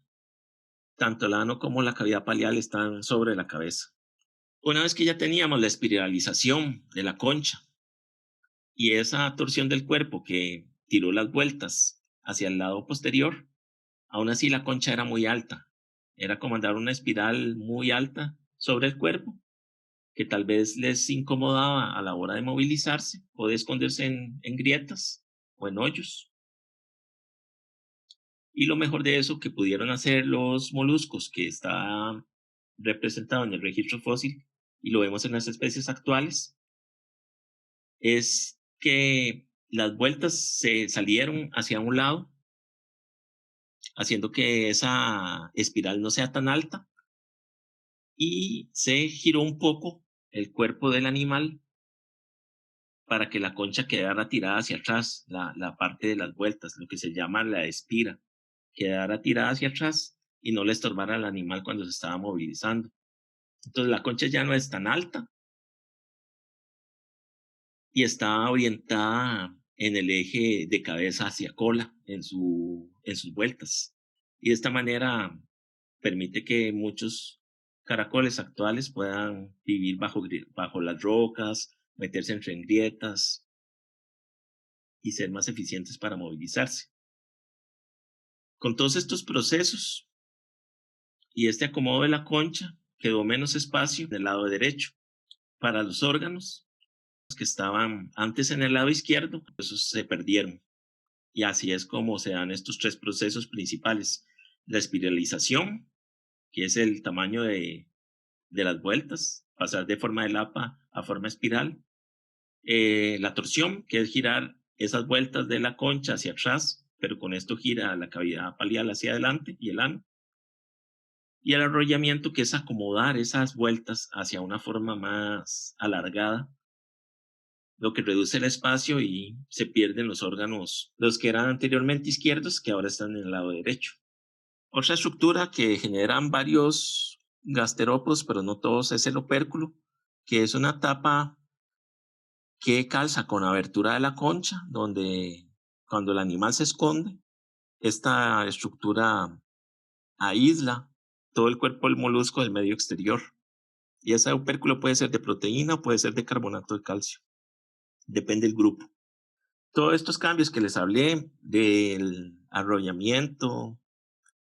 tanto el ano como la cavidad palial están sobre la cabeza. Una vez que ya teníamos la espiralización de la concha y esa torsión del cuerpo que tiró las vueltas hacia el lado posterior, aún así la concha era muy alta. Era como andar una espiral muy alta sobre el cuerpo, que tal vez les incomodaba a la hora de movilizarse o de esconderse en grietas o en hoyos. Y lo mejor de eso que pudieron hacer los moluscos, que está representado en el registro fósil y lo vemos en las especies actuales, es que las vueltas se salieron hacia un lado, haciendo que esa espiral no sea tan alta, y se giró un poco el cuerpo del animal para que la concha quedara tirada hacia atrás, la parte de las vueltas, lo que se llama la espira, quedara tirada hacia atrás y no le estorbara al animal cuando se estaba movilizando. Entonces la concha ya no es tan alta y está orientada en el eje de cabeza hacia cola en sus vueltas. Y de esta manera permite que muchos caracoles actuales puedan vivir bajo las rocas, meterse entre grietas y ser más eficientes para movilizarse. Con todos estos procesos y este acomodo de la concha, quedó menos espacio del lado derecho. Para los órganos que estaban antes en el lado izquierdo, esos se perdieron. Y así es como se dan estos tres procesos principales. La espiralización, que es el tamaño de las vueltas, pasar de forma de lapa a forma espiral. La torsión, que es girar esas vueltas de la concha hacia atrás, pero con esto gira la cavidad palial hacia adelante y el ano. Y el arrollamiento, que es acomodar esas vueltas hacia una forma más alargada, lo que reduce el espacio y se pierden los órganos, los que eran anteriormente izquierdos, que ahora están en el lado derecho. Otra estructura que generan varios gasterópodos, pero no todos, es el opérculo, que es una tapa que calza con la abertura de la concha, donde cuando el animal se esconde, esta estructura aísla todo el cuerpo del molusco del medio exterior. Y ese opérculo puede ser de proteína o puede ser de carbonato de calcio. Depende del grupo. Todos estos cambios que les hablé del arrollamiento,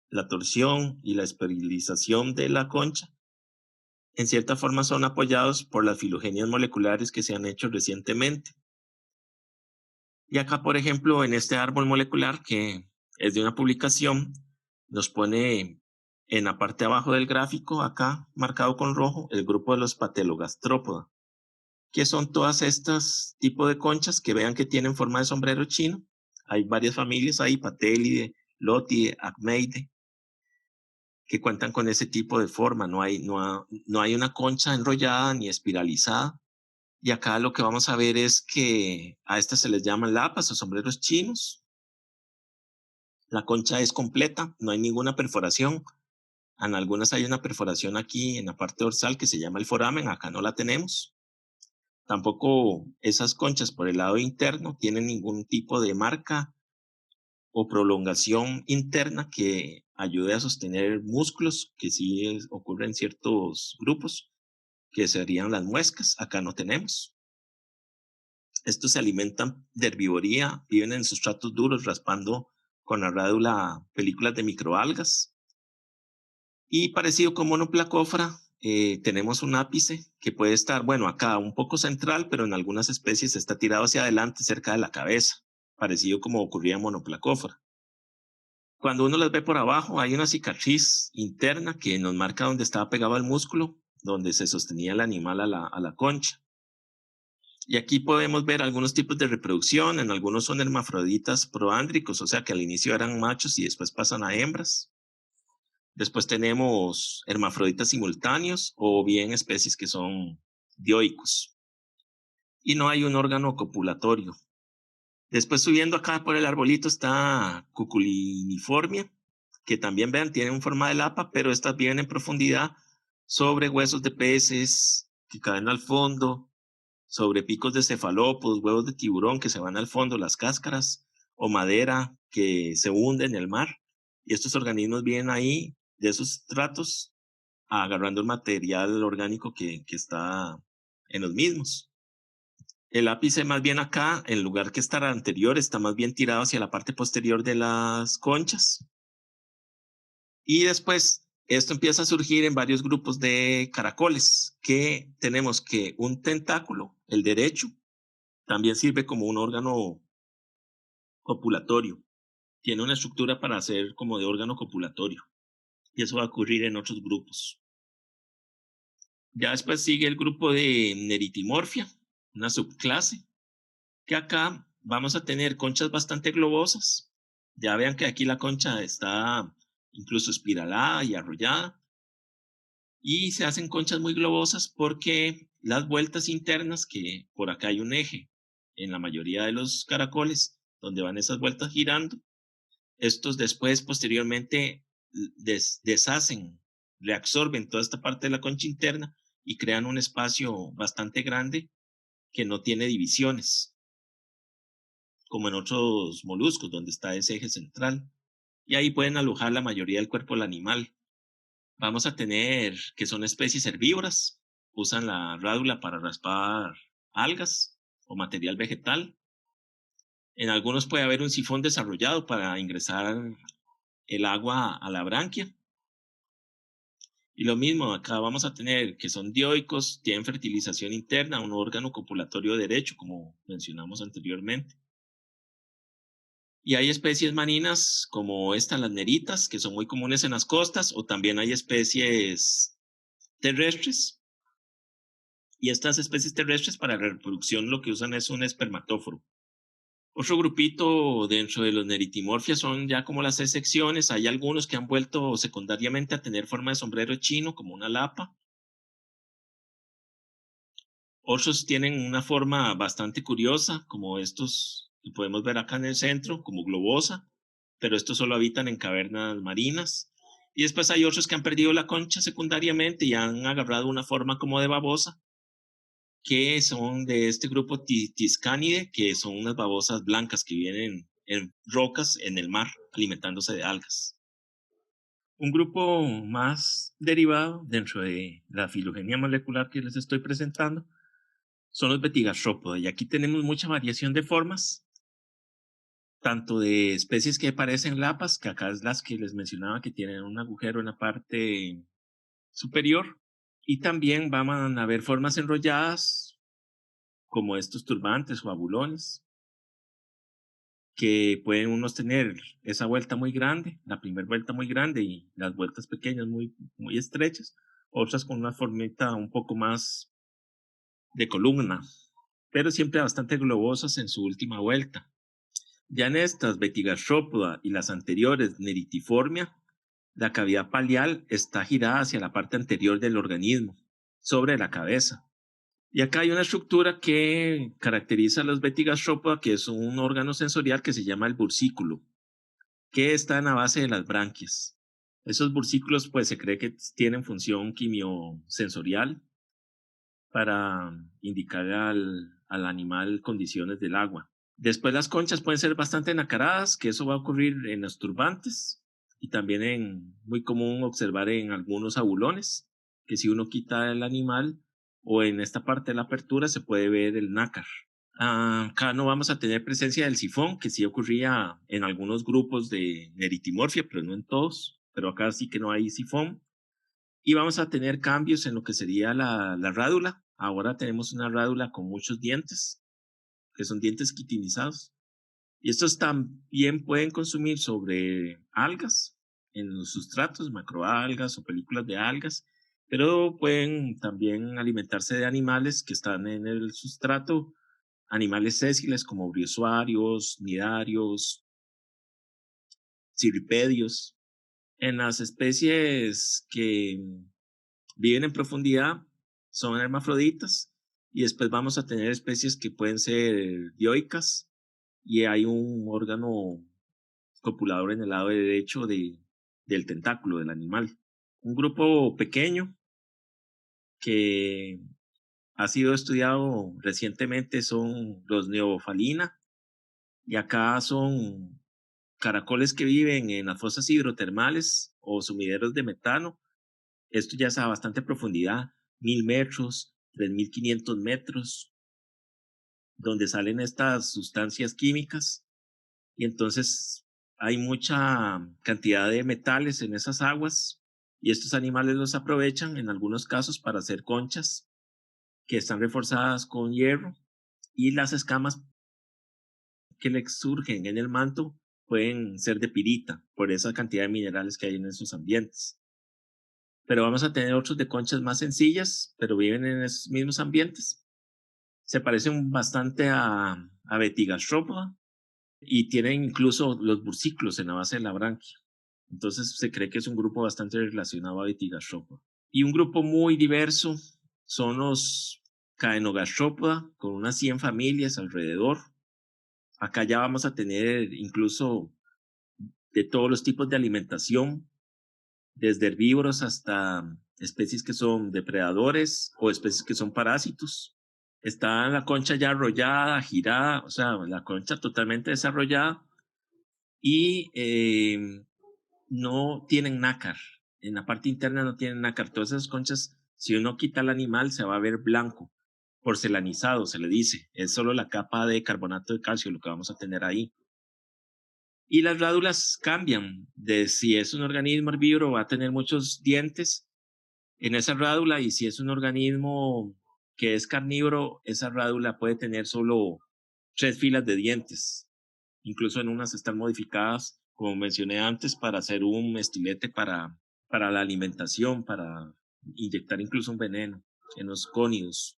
la torsión y la esterilización de la concha, en cierta forma son apoyados por las filogenias moleculares que se han hecho recientemente. Y acá, por ejemplo, en este árbol molecular, que es de una publicación, nos pone en la parte de abajo del gráfico, acá marcado con rojo, el grupo de los patelogastrópoda, que son todas estas tipos de conchas que vean que tienen forma de sombrero chino. Hay varias familias ahí, Patélide, Lotide, Acmeide, que cuentan con ese tipo de forma. No hay una concha enrollada ni espiralizada. Y acá lo que vamos a ver es que a estas se les llaman lapas o sombreros chinos. La concha es completa, no hay ninguna perforación. En algunas hay una perforación aquí en la parte dorsal que se llama el foramen, acá no la tenemos. Tampoco esas conchas por el lado interno tienen ningún tipo de marca o prolongación interna que ayude a sostener músculos, que sí ocurre en ciertos grupos, que serían las muescas, acá no tenemos. Estos se alimentan de herbivoría, viven en sustratos duros, raspando con la rádula películas de microalgas. Y parecido con Monoplacófora, tenemos un ápice que puede estar, bueno, acá un poco central, pero en algunas especies está tirado hacia adelante cerca de la cabeza, parecido como ocurría en Monoplacófora. Cuando uno las ve por abajo, hay una cicatriz interna que nos marca dónde estaba pegado el músculo, donde se sostenía el animal a la concha. Y aquí podemos ver algunos tipos de reproducción. En algunos son hermafroditas proándricos, o sea que al inicio eran machos y después pasan a hembras. Después tenemos hermafroditas simultáneos o bien especies que son dioicos. Y no hay un órgano copulatorio. Después subiendo acá por el arbolito está Cuculiniformia, que también vean, tienen forma de lapa, pero estas viven en profundidad sobre huesos de peces que caen al fondo, sobre picos de cefalópodos, huevos de tiburón que se van al fondo, las cáscaras, o madera que se hunde en el mar. Y estos organismos vienen ahí de esos estratos agarrando el material orgánico que está en los mismos. El ápice más bien acá, en lugar que estar anterior, está más bien tirado hacia la parte posterior de las conchas. Y después esto empieza a surgir en varios grupos de caracoles, que tenemos que un tentáculo, el derecho, también sirve como un órgano copulatorio. Tiene una estructura para ser como de órgano copulatorio. Y eso va a ocurrir en otros grupos. Ya después sigue el grupo de Neritimorphia, una subclase, que acá vamos a tener conchas bastante globosas. Ya vean que aquí la concha está incluso espiralada y arrollada. Y se hacen conchas muy globosas porque las vueltas internas, que por acá hay un eje en la mayoría de los caracoles, donde van esas vueltas girando, estos después posteriormente deshacen, reabsorben toda esta parte de la concha interna y crean un espacio bastante grande que no tiene divisiones, como en otros moluscos, donde está ese eje central. Y ahí pueden alojar la mayoría del cuerpo del animal. Vamos a tener que son especies herbívoras, usan la rádula para raspar algas o material vegetal. En algunos puede haber un sifón desarrollado para ingresar el agua a la branquia. Y lo mismo, acá vamos a tener que son dioicos, tienen fertilización interna, un órgano copulatorio derecho, como mencionamos anteriormente. Y hay especies marinas como estas, las neritas, que son muy comunes en las costas, o también hay especies terrestres. Y estas especies terrestres para la reproducción lo que usan es un espermatóforo. Otro grupito dentro de los neritimorphia son ya como las excepciones. Hay algunos que han vuelto secundariamente a tener forma de sombrero chino, como una lapa. Otros tienen una forma bastante curiosa, como estos que podemos ver acá en el centro, como globosa, pero estos solo habitan en cavernas marinas. Y después hay otros que han perdido la concha secundariamente y han agarrado una forma como de babosa, que son de este grupo Tiscanidae, que son unas babosas blancas que viven en rocas en el mar, alimentándose de algas. Un grupo más derivado dentro de la filogenia molecular que les estoy presentando son los Betigastropoda, y aquí tenemos mucha variación de formas, tanto de especies que parecen lapas, que acá es las que les mencionaba que tienen un agujero en la parte superior, y también van a haber formas enrolladas, como estos turbantes o abulones, que pueden unos tener esa vuelta muy grande, la primera vuelta muy grande y las vueltas pequeñas muy estrechas, otras con una formita un poco más de columna, pero siempre bastante globosas en su última vuelta. Ya en estas, Betigastropoda y las anteriores, Neritiformia, la cavidad palial está girada hacia la parte anterior del organismo, sobre la cabeza. Y acá hay una estructura que caracteriza a los Betigastropoda, que es un órgano sensorial que se llama el bursículo, que está en la base de las branquias. Esos bursículos, pues se cree que tienen función quimiosensorial para indicar al animal condiciones del agua. Después las conchas pueden ser bastante nacaradas, que eso va a ocurrir en los turbantes y también muy común observar en algunos abulones, que si uno quita el animal o en esta parte de la apertura se puede ver el nácar. Acá no vamos a tener presencia del sifón, que sí ocurría en algunos grupos de neritimorfia, pero no en todos, pero acá sí que no hay sifón. Y vamos a tener cambios en lo que sería la rádula. Ahora tenemos una rádula con muchos dientes, que son dientes quitinizados. Y estos también pueden consumir sobre algas en los sustratos, macroalgas o películas de algas, pero pueden también alimentarse de animales que están en el sustrato, animales sésiles como briozoarios, nidarios, cirripedios. En las especies que viven en profundidad son hermafroditas y después vamos a tener especies que pueden ser dioicas y hay un órgano copulador en el lado derecho del tentáculo del animal. Un grupo pequeño que ha sido estudiado recientemente son los Neophalina, y acá son caracoles que viven en las fosas hidrotermales o sumideros de metano. Esto ya es a bastante profundidad, 1000 metros, 3500 metros, donde salen estas sustancias químicas. Y entonces hay mucha cantidad de metales en esas aguas y estos animales los aprovechan en algunos casos para hacer conchas que están reforzadas con hierro, y las escamas que le surgen en el manto pueden ser de pirita por esa cantidad de minerales que hay en esos ambientes. Pero vamos a tener otros de conchas más sencillas, pero viven en esos mismos ambientes. Se parecen bastante a Betigastropoda y tienen incluso los bursículos en la base de la branquia. Entonces se cree que es un grupo bastante relacionado a Betigastropoda. Y un grupo muy diverso son los Caenogastropoda, con unas 100 familias alrededor. Acá ya vamos a tener incluso de todos los tipos de alimentación, desde herbívoros hasta especies que son depredadores o especies que son parásitos. Está la concha ya arrollada, girada, o sea, la concha totalmente desarrollada, y no tienen nácar. En la parte interna no tienen nácar. Todas esas conchas, si uno quita el animal, se va a ver blanco, porcelanizado, se le dice. Es solo la capa de carbonato de calcio lo que vamos a tener ahí. Y las rádulas cambian. De si es un organismo herbívoro, va a tener muchos dientes, en esa rádula, y si es un organismo que es carnívoro, esa rádula puede tener solo 3 filas de dientes. Incluso en unas están modificadas, como mencioné antes, para hacer un estilete para la alimentación, para inyectar incluso un veneno en los cónidos.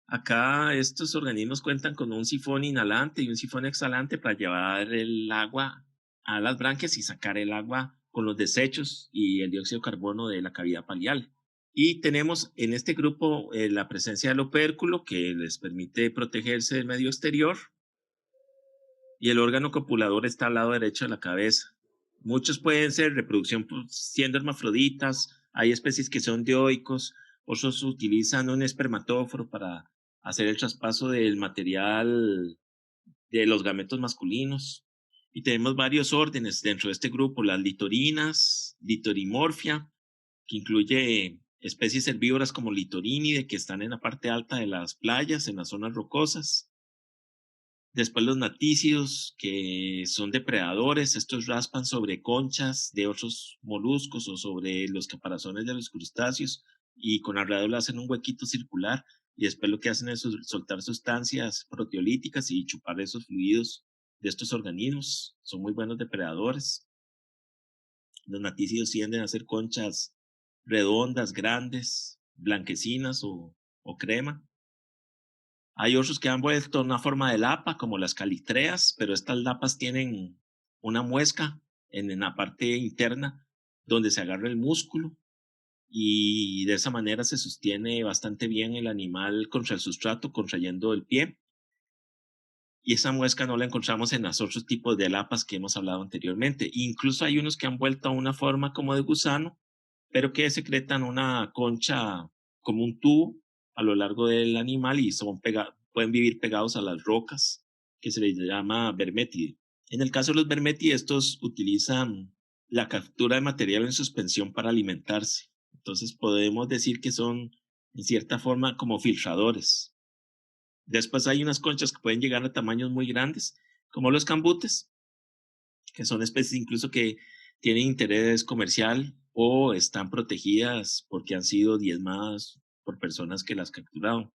Acá estos organismos cuentan con un sifón inhalante y un sifón exhalante para llevar el agua a las branquias y sacar el agua con los desechos y el dióxido de carbono de la cavidad palial. Y tenemos en este grupo la presencia del opérculo, que les permite protegerse del medio exterior, y el órgano copulador está al lado derecho de la cabeza. Muchos pueden ser reproducción siendo hermafroditas, hay especies que son dioicos, otros utilizan un espermatóforo para hacer el traspaso del material de los gametos masculinos. Y tenemos varios órdenes dentro de este grupo, las litorinas, litorimorfia, que incluye especies herbívoras como litorínide, que están en la parte alta de las playas, en las zonas rocosas. Después los natícidos, que son depredadores, estos raspan sobre conchas de otros moluscos o sobre los caparazones de los crustáceos y con la rádula hacen un huequito circular y después lo que hacen es soltar sustancias proteolíticas y chupar esos fluidos de estos organismos. Son muy buenos depredadores. Los natícidos tienden a hacer conchas redondas, grandes, blanquecinas o crema. Hay otros que han vuelto una forma de lapa, como las calitreas, pero estas lapas tienen una muesca en la parte interna donde se agarra el músculo y de esa manera se sostiene bastante bien el animal contra el sustrato, contrayendo el pie. Y esa muesca no la encontramos en los otros tipos de lapas que hemos hablado anteriormente. Incluso hay unos que han vuelto a una forma como de gusano, pero que secretan una concha como un tubo a lo largo del animal y pueden vivir pegados a las rocas, que se les llama vermétide. En el caso de los vermétide, estos utilizan la captura de material en suspensión para alimentarse. Entonces podemos decir que son, en cierta forma, como filtradores. Después hay unas conchas que pueden llegar a tamaños muy grandes, como los cambutes, que son especies incluso que tienen interés comercial o están protegidas porque han sido diezmadas por personas que las capturaron,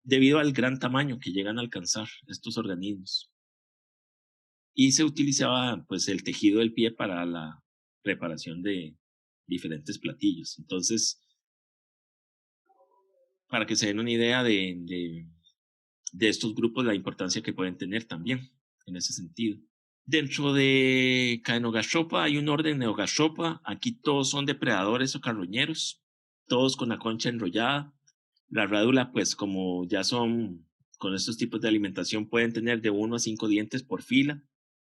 debido al gran tamaño que llegan a alcanzar estos organismos. Y se utilizaba pues el tejido del pie para la preparación de diferentes platillos. Entonces, para que se den una idea de estos grupos, la importancia que pueden tener también en ese sentido. Dentro de Caenogastropa hay un orden Neogastropa. Aquí todos son depredadores o carroñeros, todos con la concha enrollada. La rádula, pues como ya son con estos tipos de alimentación, pueden tener de 1 a 5 dientes por fila.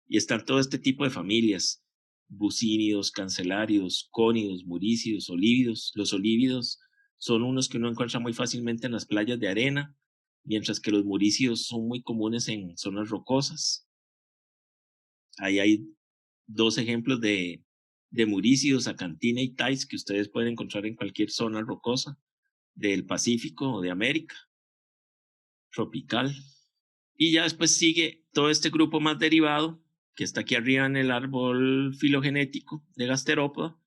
Y están todo este tipo de familias: bucínidos, canceláridos, cónidos, murícidos, olívidos. Los olívidos son unos que uno encuentra muy fácilmente en las playas de arena, mientras que los murícidos son muy comunes en zonas rocosas. Ahí hay 2 ejemplos de murícidos, acantina y tais, que ustedes pueden encontrar en cualquier zona rocosa del Pacífico o de América tropical. Y ya después sigue todo este grupo más derivado, que está aquí arriba en el árbol filogenético de Gasterópoda,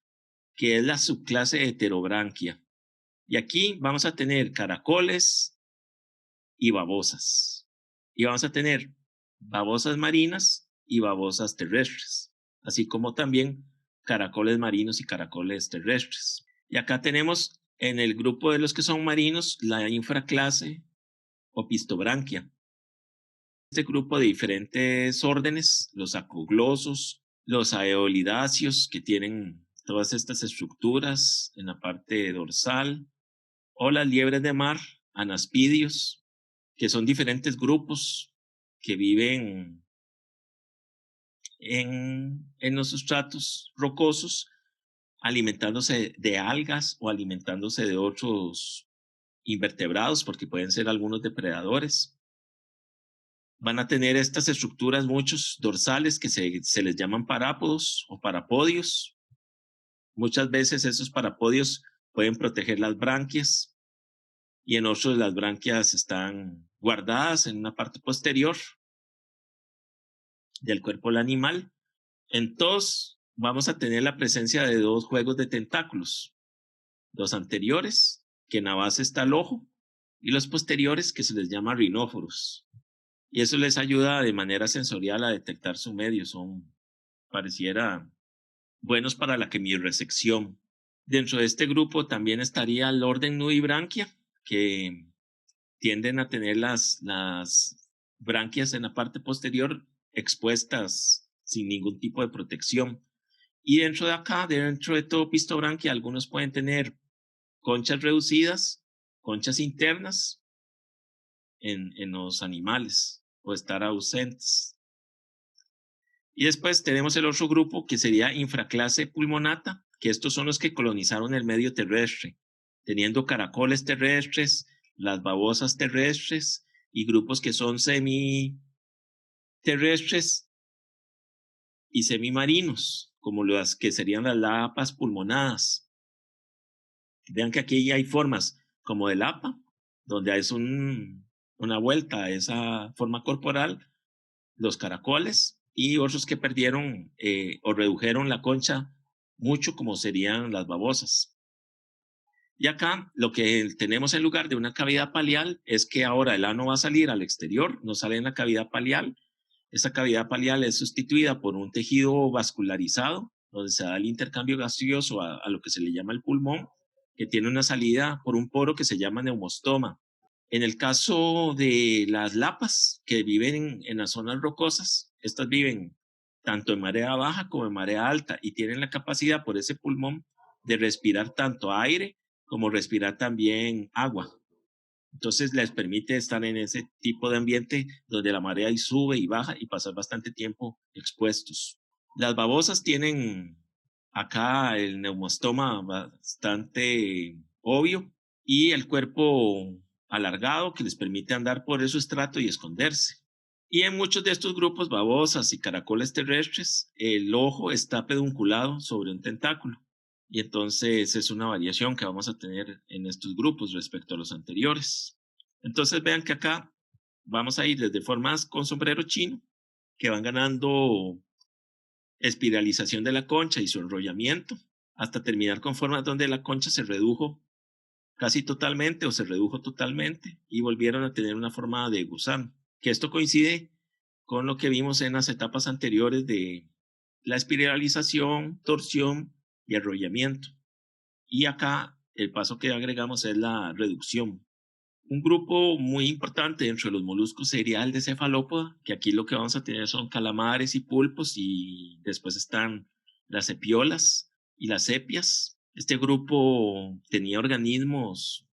que es la subclase Heterobranquia. Y aquí vamos a tener caracoles y babosas. Y vamos a tener babosas marinas y babosas terrestres, así como también caracoles marinos y caracoles terrestres. Y acá tenemos en el grupo de los que son marinos la infraclase Opistobranquia. Este grupo de diferentes órdenes, los acoglosos, los aeolidáceos, que tienen todas estas estructuras en la parte dorsal, o las liebres de mar, anaspidios, que son diferentes grupos que viven en los sustratos rocosos, alimentándose de algas o alimentándose de otros invertebrados, porque pueden ser algunos depredadores. Van a tener estas estructuras, muchos dorsales, que se les llaman parápodos o parapodios. Muchas veces esos parapodios pueden proteger las branquias y en otros las branquias están guardadas en una parte posterior del cuerpo del animal. En todos vamos a tener la presencia de 2 juegos de tentáculos. Los anteriores, que en la base está el ojo, y los posteriores, que se les llama rinóforos. Y eso les ayuda de manera sensorial a detectar su medio. Pareciera buenos para la quimiorresección. Dentro de este grupo también estaría el orden nudibranquia, que tienden a tener las branquias en la parte posterior expuestas sin ningún tipo de protección. Y dentro de acá, dentro de todo pistobranquia, algunos pueden tener conchas reducidas, conchas internas en los animales o estar ausentes. Y después tenemos el otro grupo que sería infraclase pulmonata, que estos son los que colonizaron el medio terrestre, teniendo caracoles terrestres, las babosas terrestres y grupos que son semiterrestres y semimarinos, como las que serían las lapas pulmonadas. Vean que aquí hay formas como de lapa, donde es una vuelta a esa forma corporal, los caracoles, y otros que perdieron o redujeron la concha mucho, como serían las babosas. Y acá lo que tenemos en lugar de una cavidad palial es que ahora el ano va a salir al exterior, no sale en la cavidad palial. Esa cavidad palial es sustituida por un tejido vascularizado, donde se da el intercambio gaseoso a lo que se le llama el pulmón, que tiene una salida por un poro que se llama neumostoma. En el caso de las lapas que viven en las zonas rocosas, estas viven tanto en marea baja como en marea alta y tienen la capacidad por ese pulmón de respirar tanto aire como respirar también agua. Entonces les permite estar en ese tipo de ambiente donde la marea sube y baja y pasar bastante tiempo expuestos. Las babosas tienen acá el neumostoma bastante obvio y el cuerpo alargado que les permite andar por el sustrato y esconderse. Y en muchos de estos grupos babosas y caracoles terrestres, el ojo está pedunculado sobre un tentáculo. Y entonces es una variación que vamos a tener en estos grupos respecto a los anteriores. Entonces vean que acá vamos a ir desde formas con sombrero chino, que van ganando espiralización de la concha y su enrollamiento, hasta terminar con formas donde la concha se redujo casi totalmente o se redujo totalmente y volvieron a tener una forma de gusano, que esto coincide con lo que vimos en las etapas anteriores de la espiralización, torsión y arrollamiento. Y acá el paso que agregamos es la reducción. Un grupo muy importante dentro de los moluscos sería el de cefalópoda, que aquí lo que vamos a tener son calamares y pulpos, y después están las epiolas y las sepias. Este grupo tenía organismos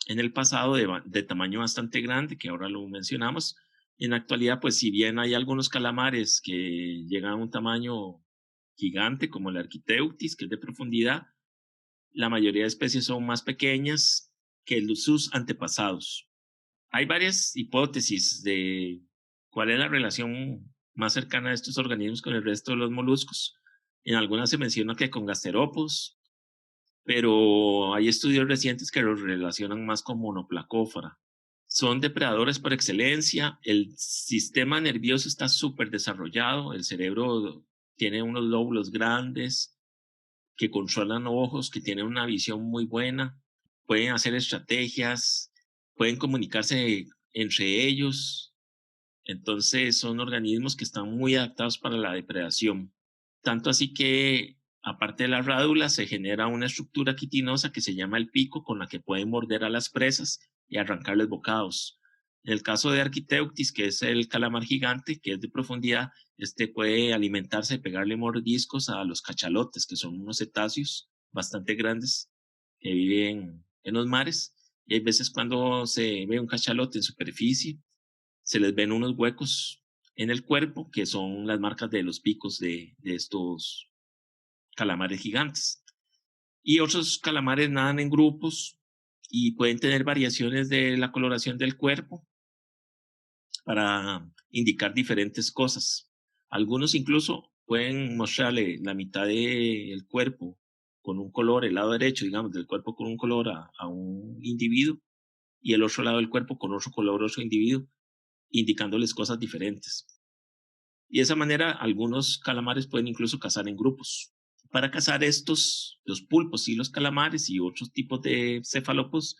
en el pasado de tamaño bastante grande, que ahora lo mencionamos. En la actualidad, pues si bien hay algunos calamares que llegan a un tamaño gigante, como el Architeutis, que es de profundidad, la mayoría de especies son más pequeñas que sus antepasados. Hay varias hipótesis de cuál es la relación más cercana de estos organismos con el resto de los moluscos. En algunas se menciona que con gasterópodos, pero hay estudios recientes que los relacionan más con monoplacófora. Son depredadores por excelencia, el sistema nervioso está súper desarrollado, el cerebro tiene unos lóbulos grandes que controlan ojos, que tienen una visión muy buena, pueden hacer estrategias, pueden comunicarse entre ellos. Entonces son organismos que están muy adaptados para la depredación. Tanto así que, aparte de la rádula, se genera una estructura quitinosa que se llama el pico, con la que pueden morder a las presas y arrancarles bocados. En el caso de Architeutis, que es el calamar gigante, que es de profundidad, este puede alimentarse y pegarle mordiscos a los cachalotes, que son unos cetáceos bastante grandes que viven en los mares. Y hay veces cuando se ve un cachalote en superficie, se les ven unos huecos en el cuerpo, que son las marcas de los picos de estos calamares gigantes. Y otros calamares nadan en grupos y pueden tener variaciones de la coloración del cuerpo para indicar diferentes cosas. Algunos incluso pueden mostrarle la mitad del cuerpo con un color, el lado derecho, digamos, del cuerpo con un color a un individuo y el otro lado del cuerpo con otro color a otro individuo, indicándoles cosas diferentes. Y de esa manera algunos calamares pueden incluso cazar en grupos Para cazar estos, los pulpos y los calamares y otros tipos de cefalópodos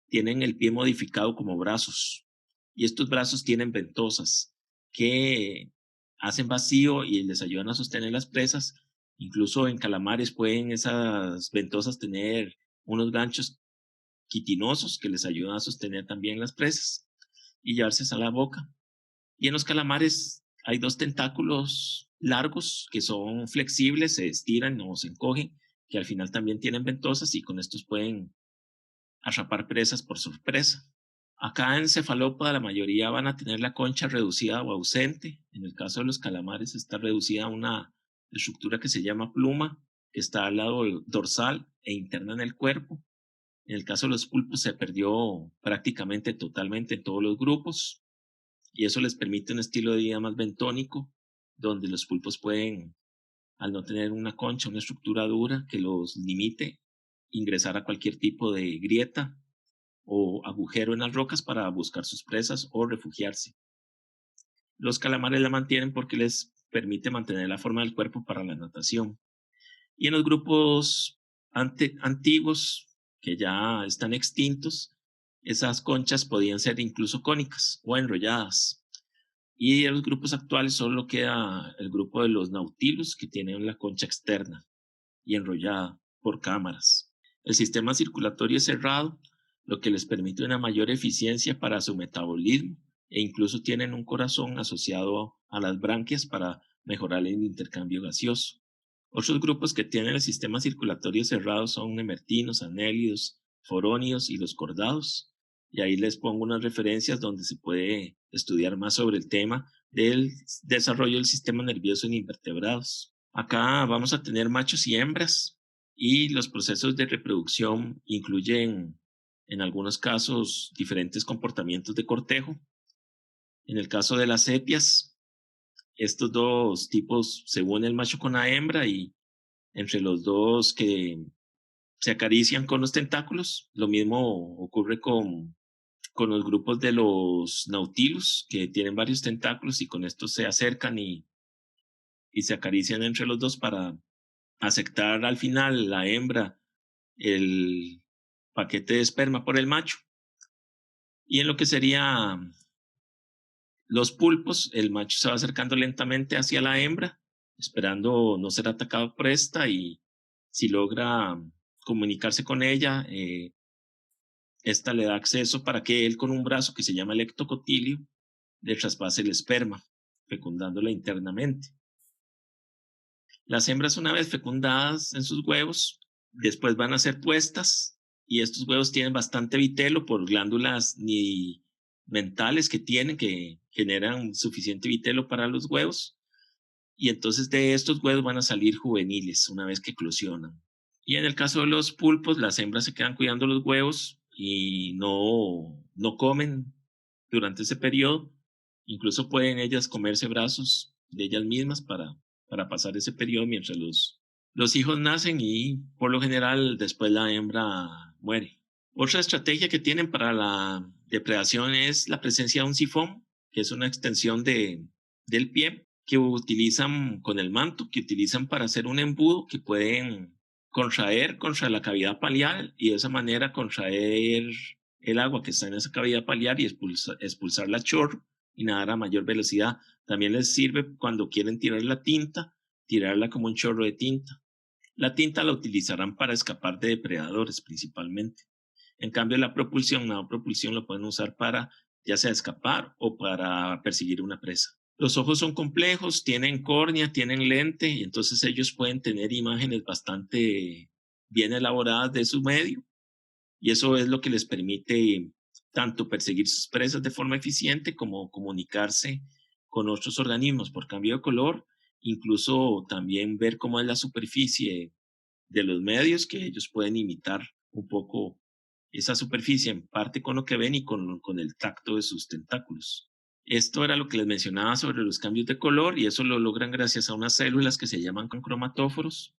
tienen el pie modificado como brazos. Y estos brazos tienen ventosas que hacen vacío y les ayudan a sostener las presas. Incluso en calamares pueden esas ventosas tener unos ganchos quitinosos que les ayudan a sostener también las presas y llevárselas a la boca. Y en los calamares hay dos tentáculos largos que son flexibles, se estiran o se encogen, que al final también tienen ventosas y con estos pueden atrapar presas por sorpresa. Acá en cefalópoda la mayoría van a tener la concha reducida o ausente. En el caso de los calamares está reducida a una estructura que se llama pluma, que está al lado dorsal e interna en el cuerpo. En el caso de los pulpos se perdió prácticamente totalmente en todos los grupos y eso les permite un estilo de vida más bentónico, donde los pulpos pueden, al no tener una concha, una estructura dura que los limite, ingresar a cualquier tipo de grieta o agujero en las rocas para buscar sus presas o refugiarse. Los calamares la mantienen porque les permite mantener la forma del cuerpo para la natación. Y en los grupos antiguos, que ya están extintos, esas conchas podían ser incluso cónicas o enrolladas. Y en los grupos actuales solo queda el grupo de los nautilus, que tienen la concha externa y enrollada por cámaras. El sistema circulatorio es cerrado, lo que les permite una mayor eficiencia para su metabolismo e incluso tienen un corazón asociado a las branquias para mejorar el intercambio gaseoso. Otros grupos que tienen el sistema circulatorio cerrado son nemertinos, anélidos, forónidos y los cordados. Y ahí les pongo unas referencias donde se puede estudiar más sobre el tema del desarrollo del sistema nervioso en invertebrados. Acá vamos a tener machos y hembras y los procesos de reproducción incluyen en algunos casos diferentes comportamientos de cortejo. En el caso de las sepias, estos dos tipos se une el macho con la hembra y entre los dos que se acarician con los tentáculos. Lo mismo ocurre con los grupos de los nautilus que tienen varios tentáculos y con estos se acercan y se acarician entre los dos para aceptar al final la hembra el paquete de esperma por el macho. Y en lo que sería los pulpos, el macho se va acercando lentamente hacia la hembra, esperando no ser atacado por esta y si logra comunicarse con ella, esta le da acceso para que él con un brazo que se llama el ectocotilio le traspase el esperma, fecundándola internamente. Las hembras una vez fecundadas en sus huevos, después van a ser puestas y estos huevos tienen bastante vitelo por glándulas mentales que tienen que generan suficiente vitelo para los huevos y entonces de estos huevos van a salir juveniles una vez que eclosionan. Y en el caso de los pulpos, las hembras se quedan cuidando los huevos y no comen durante ese periodo. Incluso pueden ellas comerse brazos de ellas mismas para pasar ese periodo mientras los hijos nacen y por lo general después la hembra muere. Otra estrategia que tienen para la depredación es la presencia de un sifón, que es una extensión del pie que utilizan con el manto, que utilizan para hacer un embudo que pueden contraer contra la cavidad palial y de esa manera contraer el agua que está en esa cavidad palial y expulsarla a chorro y nadar a mayor velocidad. También les sirve cuando quieren tirar la tinta, tirarla como un chorro de tinta. La tinta la utilizarán para escapar de depredadores principalmente. En cambio, la propulsión lo pueden usar para ya sea escapar o para perseguir una presa. Los ojos son complejos, tienen córnea, tienen lente, y entonces ellos pueden tener imágenes bastante bien elaboradas de su medio, y eso es lo que les permite tanto perseguir sus presas de forma eficiente como comunicarse con otros organismos por cambio de color, incluso también ver cómo es la superficie de los medios, que ellos pueden imitar un poco esa superficie en parte con lo que ven y con el tacto de sus tentáculos. Esto era lo que les mencionaba sobre los cambios de color y eso lo logran gracias a unas células que se llaman cromatóforos,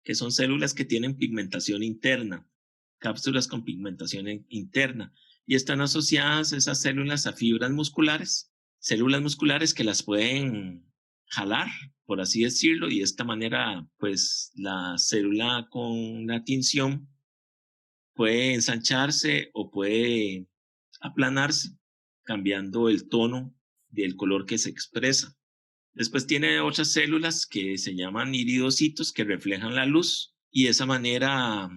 que son células que tienen pigmentación interna, cápsulas con pigmentación interna y están asociadas esas células a fibras musculares que las pueden jalar, por así decirlo, y de esta manera, pues la célula con la tinción puede ensancharse o puede aplanarse, cambiando el tono del color que se expresa. Después tiene otras células que se llaman iridocitos que reflejan la luz y de esa manera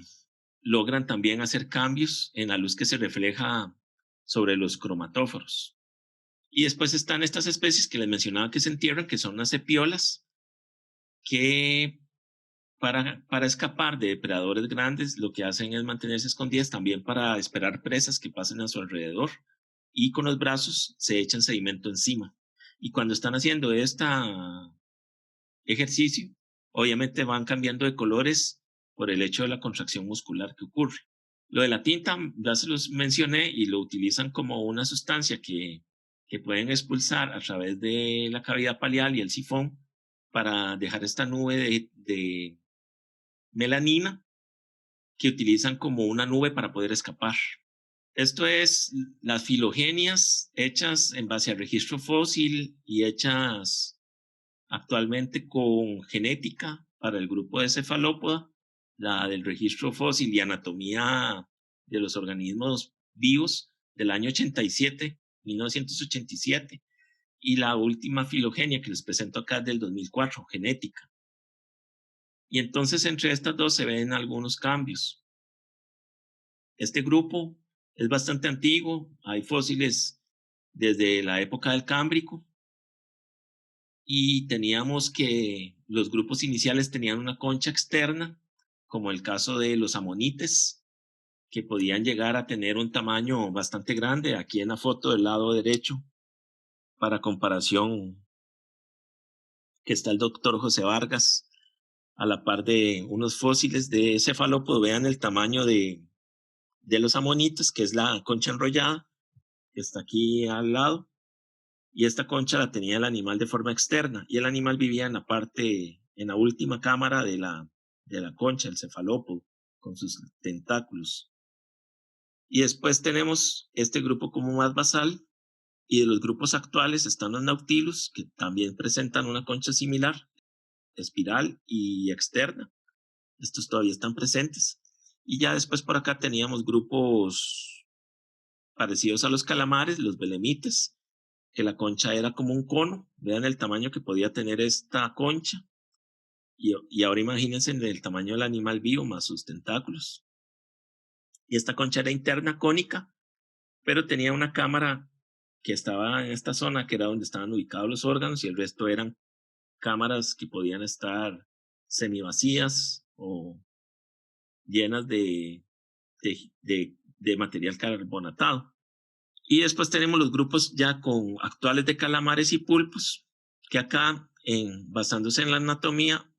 logran también hacer cambios en la luz que se refleja sobre los cromatóforos. Y después están estas especies que les mencionaba que se entierran, que son las epiolas, que para escapar de depredadores grandes lo que hacen es mantenerse escondidas también para esperar presas que pasen a su alrededor y con los brazos se echan sedimento encima. Y cuando están haciendo este ejercicio, obviamente van cambiando de colores por el hecho de la contracción muscular que ocurre. Lo de la tinta, ya se los mencioné y lo utilizan como una sustancia que pueden expulsar a través de la cavidad palial y el sifón para dejar esta nube de melanina que utilizan como una nube para poder escapar. Esto es las filogenias hechas en base al registro fósil y hechas actualmente con genética para el grupo de cefalópoda, la del registro fósil y anatomía de los organismos vivos del año 87, 1987, y la última filogenia que les presento acá es del 2004, genética. Y entonces entre estas dos se ven algunos cambios. Este grupo es bastante antiguo, hay fósiles desde la época del Cámbrico y teníamos que los grupos iniciales tenían una concha externa, como el caso de los amonites, que podían llegar a tener un tamaño bastante grande. Aquí en la foto del lado derecho, para comparación, que está el doctor José Vargas, a la par de unos fósiles de cefalópodo, vean el tamaño de los amonites, que es la concha enrollada, que está aquí al lado, y esta concha la tenía el animal de forma externa, y el animal vivía en la parte, en la última cámara de la concha, el cefalópodo, con sus tentáculos. Y después tenemos este grupo como más basal, y de los grupos actuales están los nautilus, que también presentan una concha similar, espiral y externa. Estos todavía están presentes. Y ya después por acá teníamos grupos parecidos a los calamares, los belemites, que la concha era como un cono. Vean el tamaño que podía tener esta concha. Y ahora imagínense el tamaño del animal vivo más sus tentáculos. Y esta concha era interna, cónica, pero tenía una cámara que estaba en esta zona, que era donde estaban ubicados los órganos, y el resto eran cámaras que podían estar semivacías o llenas de material carbonatado. Y después tenemos los grupos ya con actuales de calamares y pulpos, que acá, basándose en la anatomía,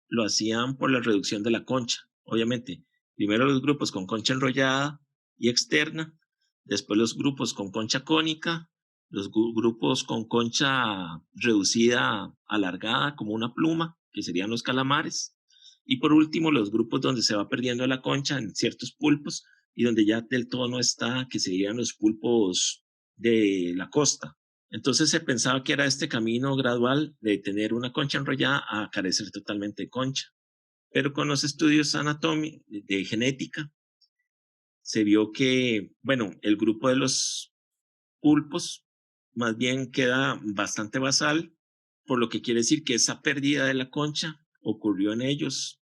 lo hacían por la reducción de la concha. Obviamente, primero los grupos con concha enrollada y externa, después los grupos con concha cónica, los grupos con concha reducida, alargada, como una pluma, que serían los calamares, y por último los grupos donde se va perdiendo la concha en ciertos pulpos y donde ya del todo no está, que serían los pulpos de la costa. Entonces se pensaba que era este camino gradual de tener una concha enrollada a carecer totalmente de concha. Pero con los estudios anatómicos de genética se vio que, bueno, el grupo de los pulpos más bien queda bastante basal, por lo que quiere decir que esa pérdida de la concha ocurrió en ellos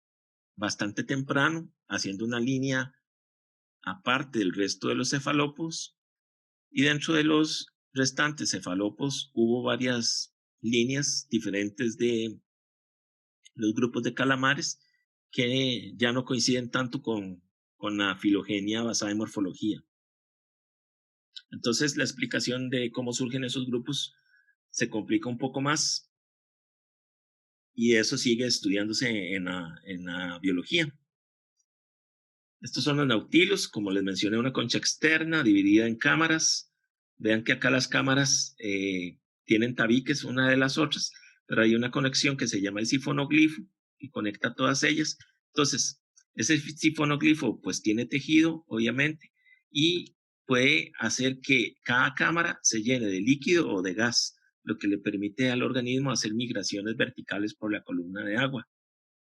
bastante temprano, haciendo una línea aparte del resto de los cefalópodos, y dentro de los restantes cefalópodos hubo varias líneas diferentes de los grupos de calamares que ya no coinciden tanto con la filogenia basada en morfología. Entonces la explicación de cómo surgen esos grupos se complica un poco más y eso sigue estudiándose en la biología. Estos son los nautilos, como les mencioné, una concha externa dividida en cámaras. Vean que acá las cámaras tienen tabiques una de las otras, pero hay una conexión que se llama el sifonoglifo y conecta todas ellas. Entonces, ese sifonoglifo pues tiene tejido, obviamente, y puede hacer que cada cámara se llene de líquido o de gas. lo que le permite al organismo hacer migraciones verticales por la columna de agua,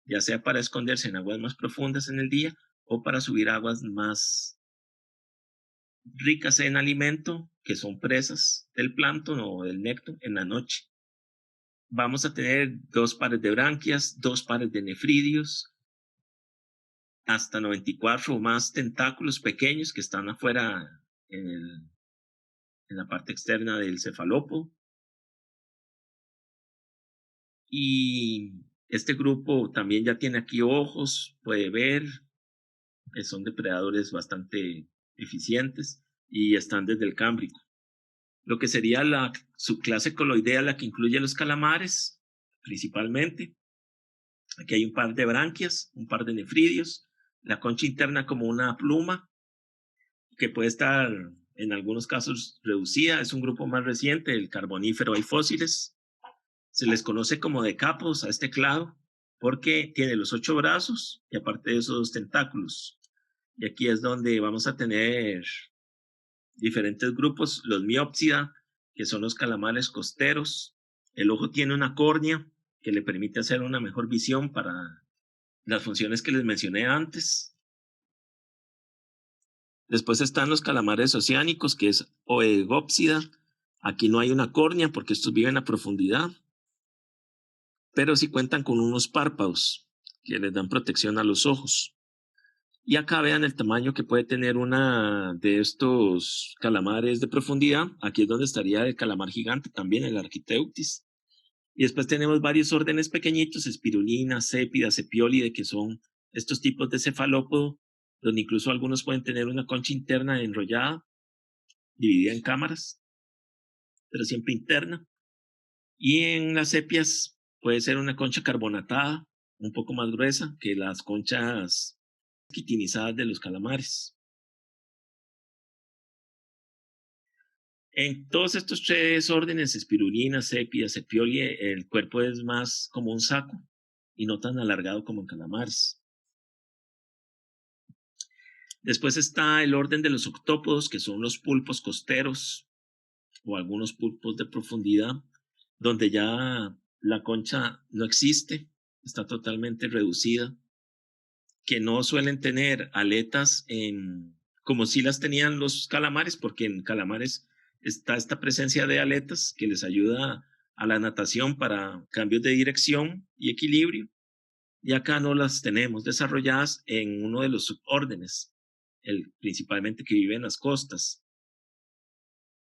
ya sea para esconderse en aguas más profundas en el día o para subir a aguas más ricas en alimento, que son presas del plancton o del néctar en la noche. Vamos a tener 2 pares de branquias, 2 pares de nefridios, hasta 94 o más tentáculos pequeños que están afuera en la parte externa del cefalópodo. Y este grupo también ya tiene aquí ojos, puede ver, son depredadores bastante eficientes y están desde el Cámbrico. Lo que sería la subclase coloidea, la que incluye los calamares, principalmente. Aquí hay un par de branquias, un par de nefridios, la concha interna como una pluma, que puede estar en algunos casos reducida. Es un grupo más reciente, el Carbonífero. Hay fósiles. Se les conoce como decapos a este clado porque tiene los 8 brazos y aparte de esos tentáculos. Y aquí es donde vamos a tener diferentes grupos, los miópsida, que son los calamares costeros. El ojo tiene una córnea que le permite hacer una mejor visión para las funciones que les mencioné antes. Después están los calamares oceánicos, que es oegópsida. Aquí no hay una córnea porque estos viven a profundidad, pero sí cuentan con unos párpados que les dan protección a los ojos. Y acá vean el tamaño que puede tener una de estos calamares de profundidad. Aquí es donde estaría el calamar gigante también, el Architeuthis. Y después tenemos varios órdenes pequeñitos, espirulina, sépida, sepiólide, que son estos tipos de cefalópodo, donde incluso algunos pueden tener una concha interna enrollada, dividida en cámaras, pero siempre interna. Y en las sepias puede ser una concha carbonatada, un poco más gruesa que las conchas quitinizadas de los calamares. En todos estos 3 órdenes, espirulina, sepia, sepiolie, el cuerpo es más como un saco y no tan alargado como en calamares. Después está el orden de los octópodos, que son los pulpos costeros o algunos pulpos de profundidad, donde ya la concha no existe, está totalmente reducida, que no suelen tener aletas como si las tenían los calamares, porque en calamares está esta presencia de aletas que les ayuda a la natación para cambios de dirección y equilibrio. Y acá no las tenemos desarrolladas en uno de los subórdenes, principalmente que vive en las costas.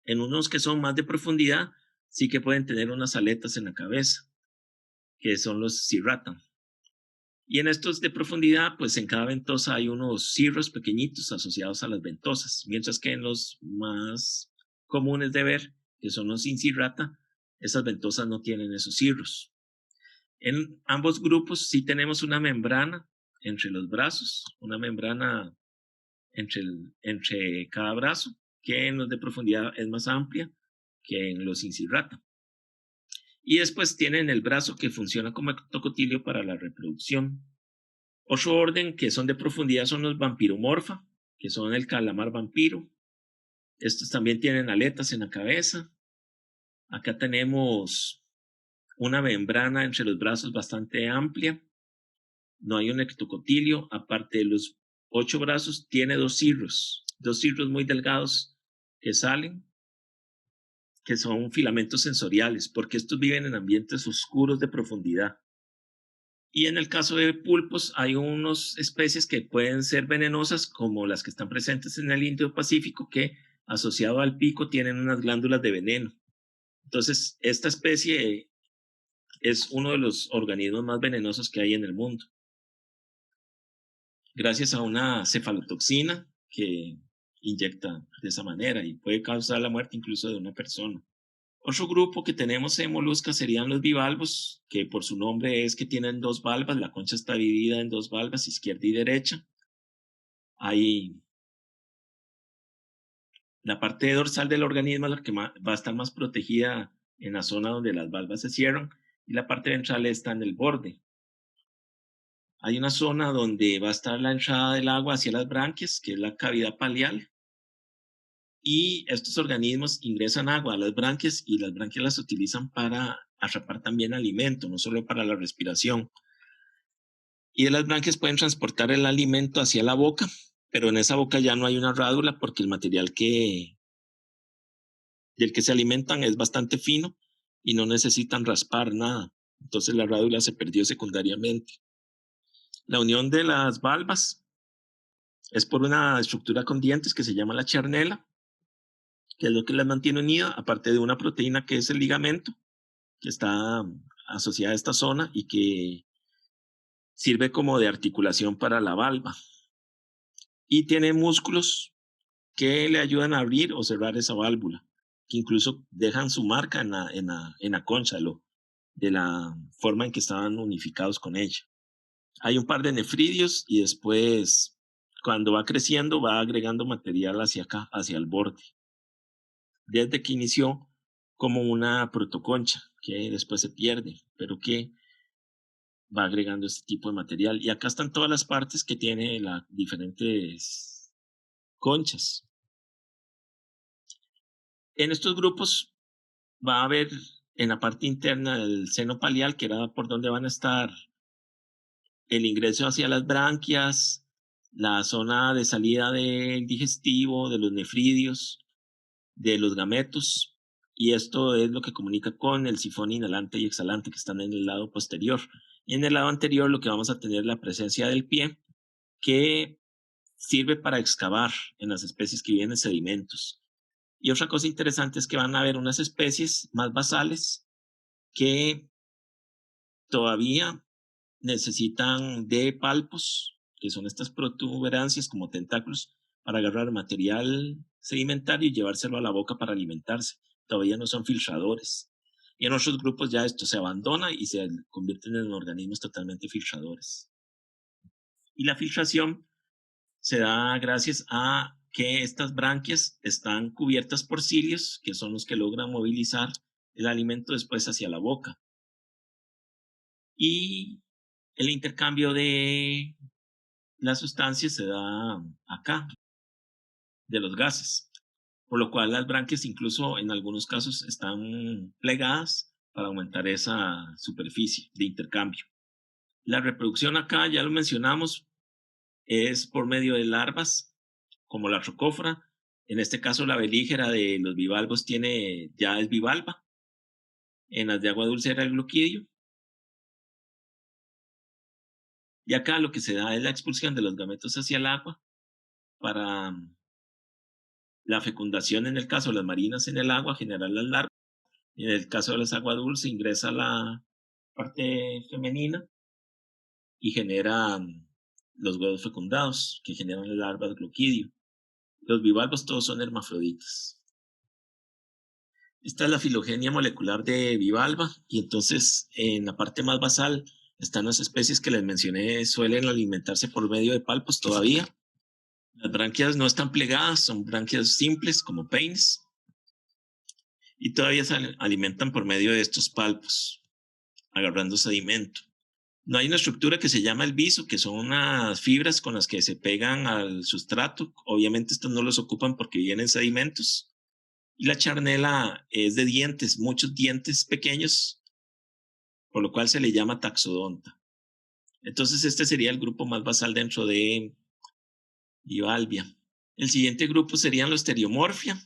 En unos que son más de profundidad, sí que pueden tener unas aletas en la cabeza, que son los cirrata. Y en estos de profundidad, pues en cada ventosa hay unos cirros pequeñitos asociados a las ventosas, mientras que en los más comunes de ver, que son los incirrata, esas ventosas no tienen esos cirros. En ambos grupos sí tenemos una membrana entre los brazos, una membrana entre cada brazo, que en los de profundidad es más amplia que en los incirrata. Y después tienen el brazo que funciona como ectocotilio para la reproducción. Otro orden que son de profundidad son los vampiromorfa, que son el calamar vampiro. Estos también tienen aletas en la cabeza. Acá tenemos una membrana entre los brazos bastante amplia. No hay un ectocotilio. Aparte de los 8 brazos, tiene 2 cirros muy delgados que salen, que son filamentos sensoriales, porque estos viven en ambientes oscuros de profundidad. Y en el caso de pulpos, hay unas especies que pueden ser venenosas, como las que están presentes en el Indo-Pacífico, que asociado al pico tienen unas glándulas de veneno. Entonces, esta especie es uno de los organismos más venenosos que hay en el mundo, gracias a una cefalotoxina que inyecta de esa manera y puede causar la muerte incluso de una persona. Otro grupo que tenemos en moluscas serían los bivalvos, que por su nombre es que tienen 2 valvas, la concha está dividida en 2 valvas, izquierda y derecha. Hay la parte dorsal del organismo, la que va a estar más protegida en la zona donde las valvas se cierran, y la parte ventral está en el borde. Hay una zona donde va a estar la entrada del agua hacia las branquias, que es la cavidad paleal, y estos organismos ingresan agua a las branquias y las branquias las utilizan para atrapar también alimento, no solo para la respiración. Y de las branquias pueden transportar el alimento hacia la boca, pero en esa boca ya no hay una rádula porque el material del que se alimentan es bastante fino y no necesitan raspar nada. Entonces la rádula se perdió secundariamente. La unión de las valvas es por una estructura con dientes que se llama la charnela, que es lo que las mantiene unidas, aparte de una proteína que es el ligamento, que está asociada a esta zona y que sirve como de articulación para la valva. Y tiene músculos que le ayudan a abrir o cerrar esa válvula, que incluso dejan su marca en la concha de la forma en que estaban unificados con ella. Hay un par de nefridios y después, cuando va creciendo, va agregando material hacia acá, hacia el borde. Desde que inició como una protoconcha, que después se pierde, pero que va agregando este tipo de material. Y acá están todas las partes que tiene las diferentes conchas. En estos grupos va a haber en la parte interna del seno palial, que era por donde van a estar el ingreso hacia las branquias, la zona de salida del digestivo, de los nefridios, de los gametos, y esto es lo que comunica con el sifón inhalante y exhalante que están en el lado posterior. Y en el lado anterior lo que vamos a tener es la presencia del pie, que sirve para excavar en las especies que viven en sedimentos. Y otra cosa interesante es que van a haber unas especies más basales que todavía necesitan de palpos, que son estas protuberancias como tentáculos, para agarrar material sedimentario y llevárselo a la boca para alimentarse. Todavía no son filtradores. Y en otros grupos ya esto se abandona y se convierten en organismos totalmente filtradores. Y la filtración se da gracias a que estas branquias están cubiertas por cilios, que son los que logran movilizar el alimento después hacia la boca. Y el intercambio de las sustancias se da acá, de los gases, por lo cual las branquias incluso en algunos casos están plegadas para aumentar esa superficie de intercambio. La reproducción acá, ya lo mencionamos, es por medio de larvas, como la rocófora. En este caso, la belígera de los bivalvos ya es bivalva. En las de agua dulce era el gloquidio. Y acá lo que se da es la expulsión de los gametos hacia el agua para la fecundación, en el caso de las marinas en el agua, generar las larvas. En el caso de las aguas dulces ingresa la parte femenina y genera los huevos fecundados, que generan las larvas gloquidio. Los bivalvos todos son hermafroditas. Esta es la filogenia molecular de bivalva y entonces en la parte más basal están las especies que les mencioné, suelen alimentarse por medio de palpos todavía. Las branquias no están plegadas, son branquias simples como peines y todavía se alimentan por medio de estos palpos, agarrando sedimento. No hay una estructura que se llama el viso, que son unas fibras con las que se pegan al sustrato. Obviamente estos no los ocupan porque vienen sedimentos. Y la charnela es de dientes, muchos dientes pequeños, por lo cual se le llama taxodonta. Entonces este sería el grupo más basal dentro de bivalvia. El siguiente grupo serían los Theriomorphia,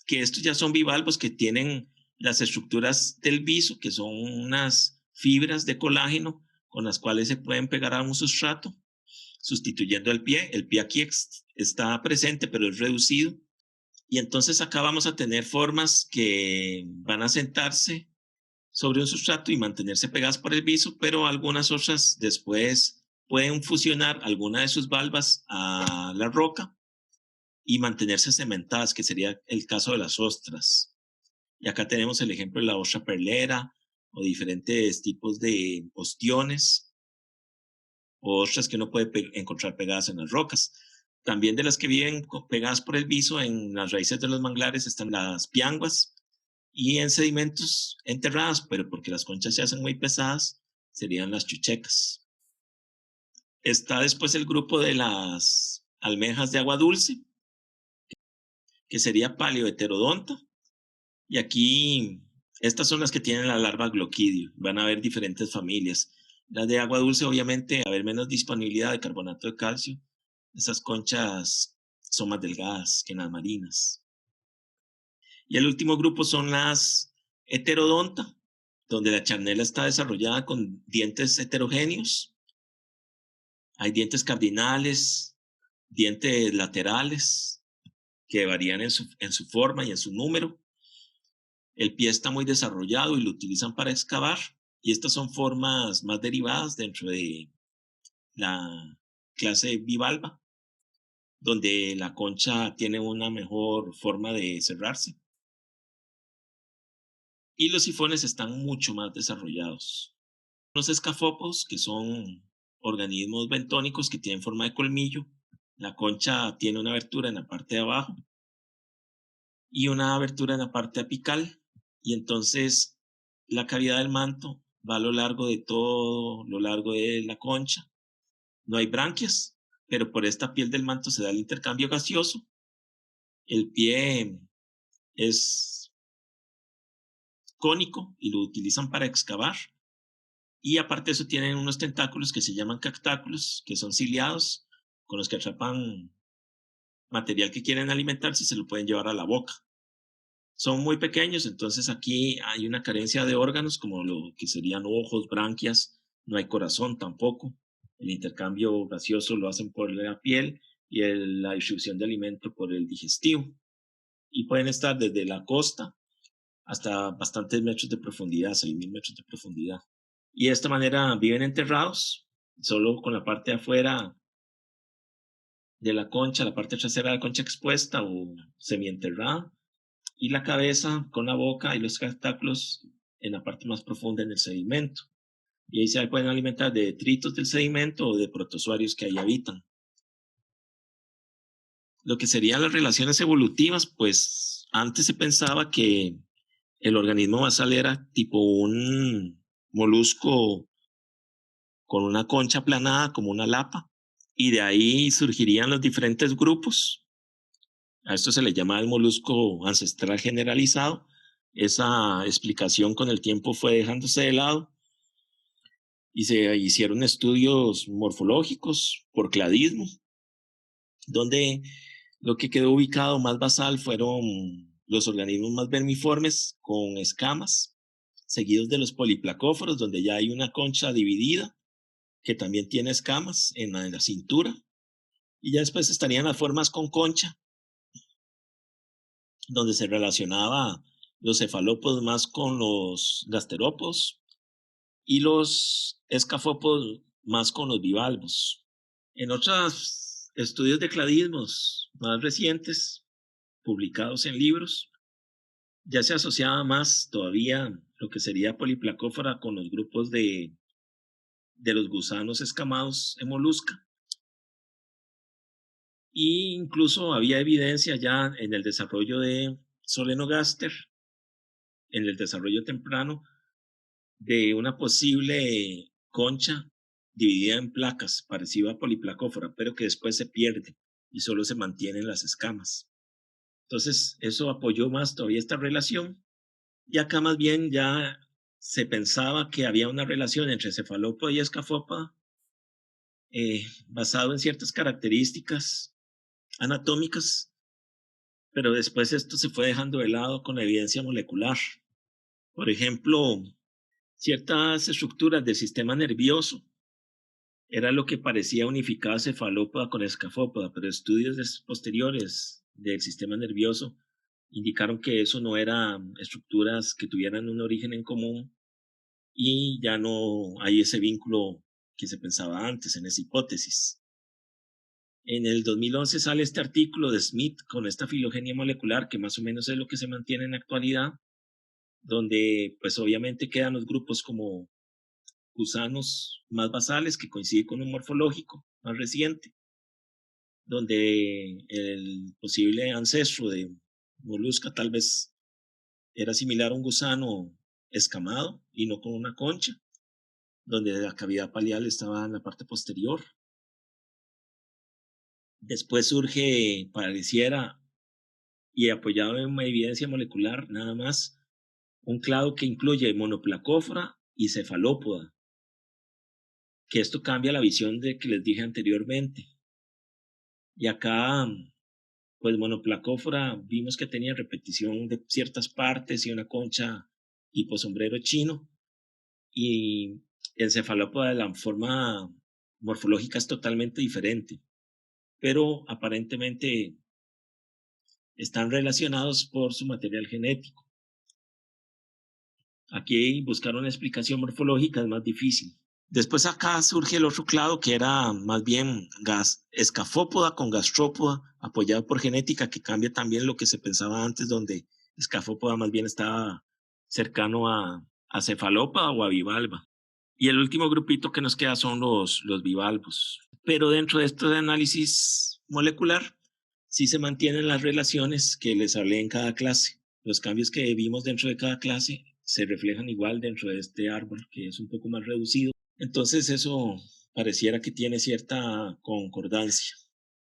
que estos ya son bivalvos que tienen las estructuras del viso, que son unas fibras de colágeno con las cuales se pueden pegar a un sustrato, sustituyendo el pie. El pie aquí está presente, pero es reducido. Y entonces acá vamos a tener formas que van a sentarse sobre un sustrato y mantenerse pegadas por el viso, pero algunas otras después pueden fusionar alguna de sus valvas a la roca y mantenerse cementadas, que sería el caso de las ostras. Y acá tenemos el ejemplo de la ostra perlera o diferentes tipos de ostiones o ostras que uno puede encontrar pegadas en las rocas. También de las que viven pegadas por el viso en las raíces de los manglares están las pianguas y en sedimentos enterradas, pero porque las conchas se hacen muy pesadas, serían las chuchecas. Está después el grupo de las almejas de agua dulce, que sería paleoheterodonta. Y aquí, estas son las que tienen la larva gloquidio. Van a haber diferentes familias. Las de agua dulce, obviamente, a haber menos disponibilidad de carbonato de calcio. Esas conchas son más delgadas que las marinas. Y el último grupo son las heterodonta, donde la charnela está desarrollada con dientes heterogéneos. Hay dientes cardinales, dientes laterales, que varían en su forma y en su número. El pie está muy desarrollado y lo utilizan para excavar. Y estas son formas más derivadas dentro de la clase bivalva, donde la concha tiene una mejor forma de cerrarse. Y los sifones están mucho más desarrollados. Los escafopos, que son organismos bentónicos que tienen forma de colmillo, la concha tiene una abertura en la parte de abajo y una abertura en la parte apical, y entonces la cavidad del manto va a lo largo de todo lo largo de la concha. No hay branquias, pero por esta piel del manto se da el intercambio gaseoso. El pie es cónico y lo utilizan para excavar. Y aparte de eso tienen unos tentáculos que se llaman cactáculos, que son ciliados, con los que atrapan material que quieren alimentarse y se lo pueden llevar a la boca. Son muy pequeños, entonces aquí hay una carencia de órganos como lo que serían ojos, branquias, no hay corazón tampoco. El intercambio gaseoso lo hacen por la piel y la distribución de alimento por el digestivo. Y pueden estar desde la costa hasta bastantes metros de profundidad, 6.000 metros de profundidad. Y de esta manera viven enterrados, solo con la parte de afuera de la concha, la parte trasera de la concha expuesta o semienterrada, y la cabeza con la boca y los tentáculos en la parte más profunda en el sedimento. Y ahí se pueden alimentar de detritos del sedimento o de protozoarios que ahí habitan. Lo que serían las relaciones evolutivas, pues antes se pensaba que el organismo basal era tipo un molusco con una concha aplanada como una lapa, y de ahí surgirían los diferentes grupos. A esto se le llama el molusco ancestral generalizado. Esa explicación con el tiempo fue dejándose de lado y se hicieron estudios morfológicos por cladismo, donde lo que quedó ubicado más basal fueron los organismos más vermiformes con escamas, seguidos de los poliplacóforos, donde ya hay una concha dividida que también tiene escamas en la cintura, y ya después estarían las formas con concha, donde se relacionaba los cefalópodos más con los gasterópodos y los escafópodos más con los bivalvos. En otros estudios de cladismos más recientes, publicados en libros, ya se asociaba más todavía lo que sería poliplacófora con los grupos de los gusanos escamados en molusca. Y incluso había evidencia ya en el desarrollo de Solenogaster, en el desarrollo temprano, de una posible concha dividida en placas, parecida a poliplacófora, pero que después se pierde y solo se mantienen las escamas. Entonces, eso apoyó más todavía esta relación. Y acá más bien ya se pensaba que había una relación entre cefalópodo y escafópoda basado en ciertas características anatómicas, pero después esto se fue dejando de lado con la evidencia molecular. Por ejemplo, ciertas estructuras del sistema nervioso era lo que parecía unificar a cefalópoda con escafópoda, pero estudios posteriores del sistema nervioso indicaron que eso no eran estructuras que tuvieran un origen en común y ya no hay ese vínculo que se pensaba antes en esa hipótesis. En el 2011 sale este artículo de Smith con esta filogenia molecular, que más o menos es lo que se mantiene en la actualidad, donde pues obviamente quedan los grupos como gusanos más basales, que coincide con un morfológico más reciente, donde el posible ancestro de molusca tal vez era similar a un gusano escamado y no con una concha, donde la cavidad palial estaba en la parte posterior. Después surge, pareciera, y apoyado en una evidencia molecular, nada más, un clado que incluye monoplacófora y cefalópoda, que esto cambia la visión de que les dije anteriormente. Y acá, pues monoplacófora, vimos que tenía repetición de ciertas partes y una concha hiposombrero chino, y el cefalópoda de la forma morfológica es totalmente diferente, pero aparentemente están relacionados por su material genético. Aquí buscar una explicación morfológica es más difícil. Después acá surge el otro clado que era más bien escafópoda con gastrópoda, apoyado por genética, que cambia también lo que se pensaba antes, donde escafópoda más bien estaba cercano a cefalópoda o a bivalva. Y el último grupito que nos queda son los bivalvos. Pero dentro de este análisis molecular, sí se mantienen las relaciones que les hablé en cada clase. Los cambios que vimos dentro de cada clase se reflejan igual dentro de este árbol, que es un poco más reducido. Entonces eso pareciera que tiene cierta concordancia.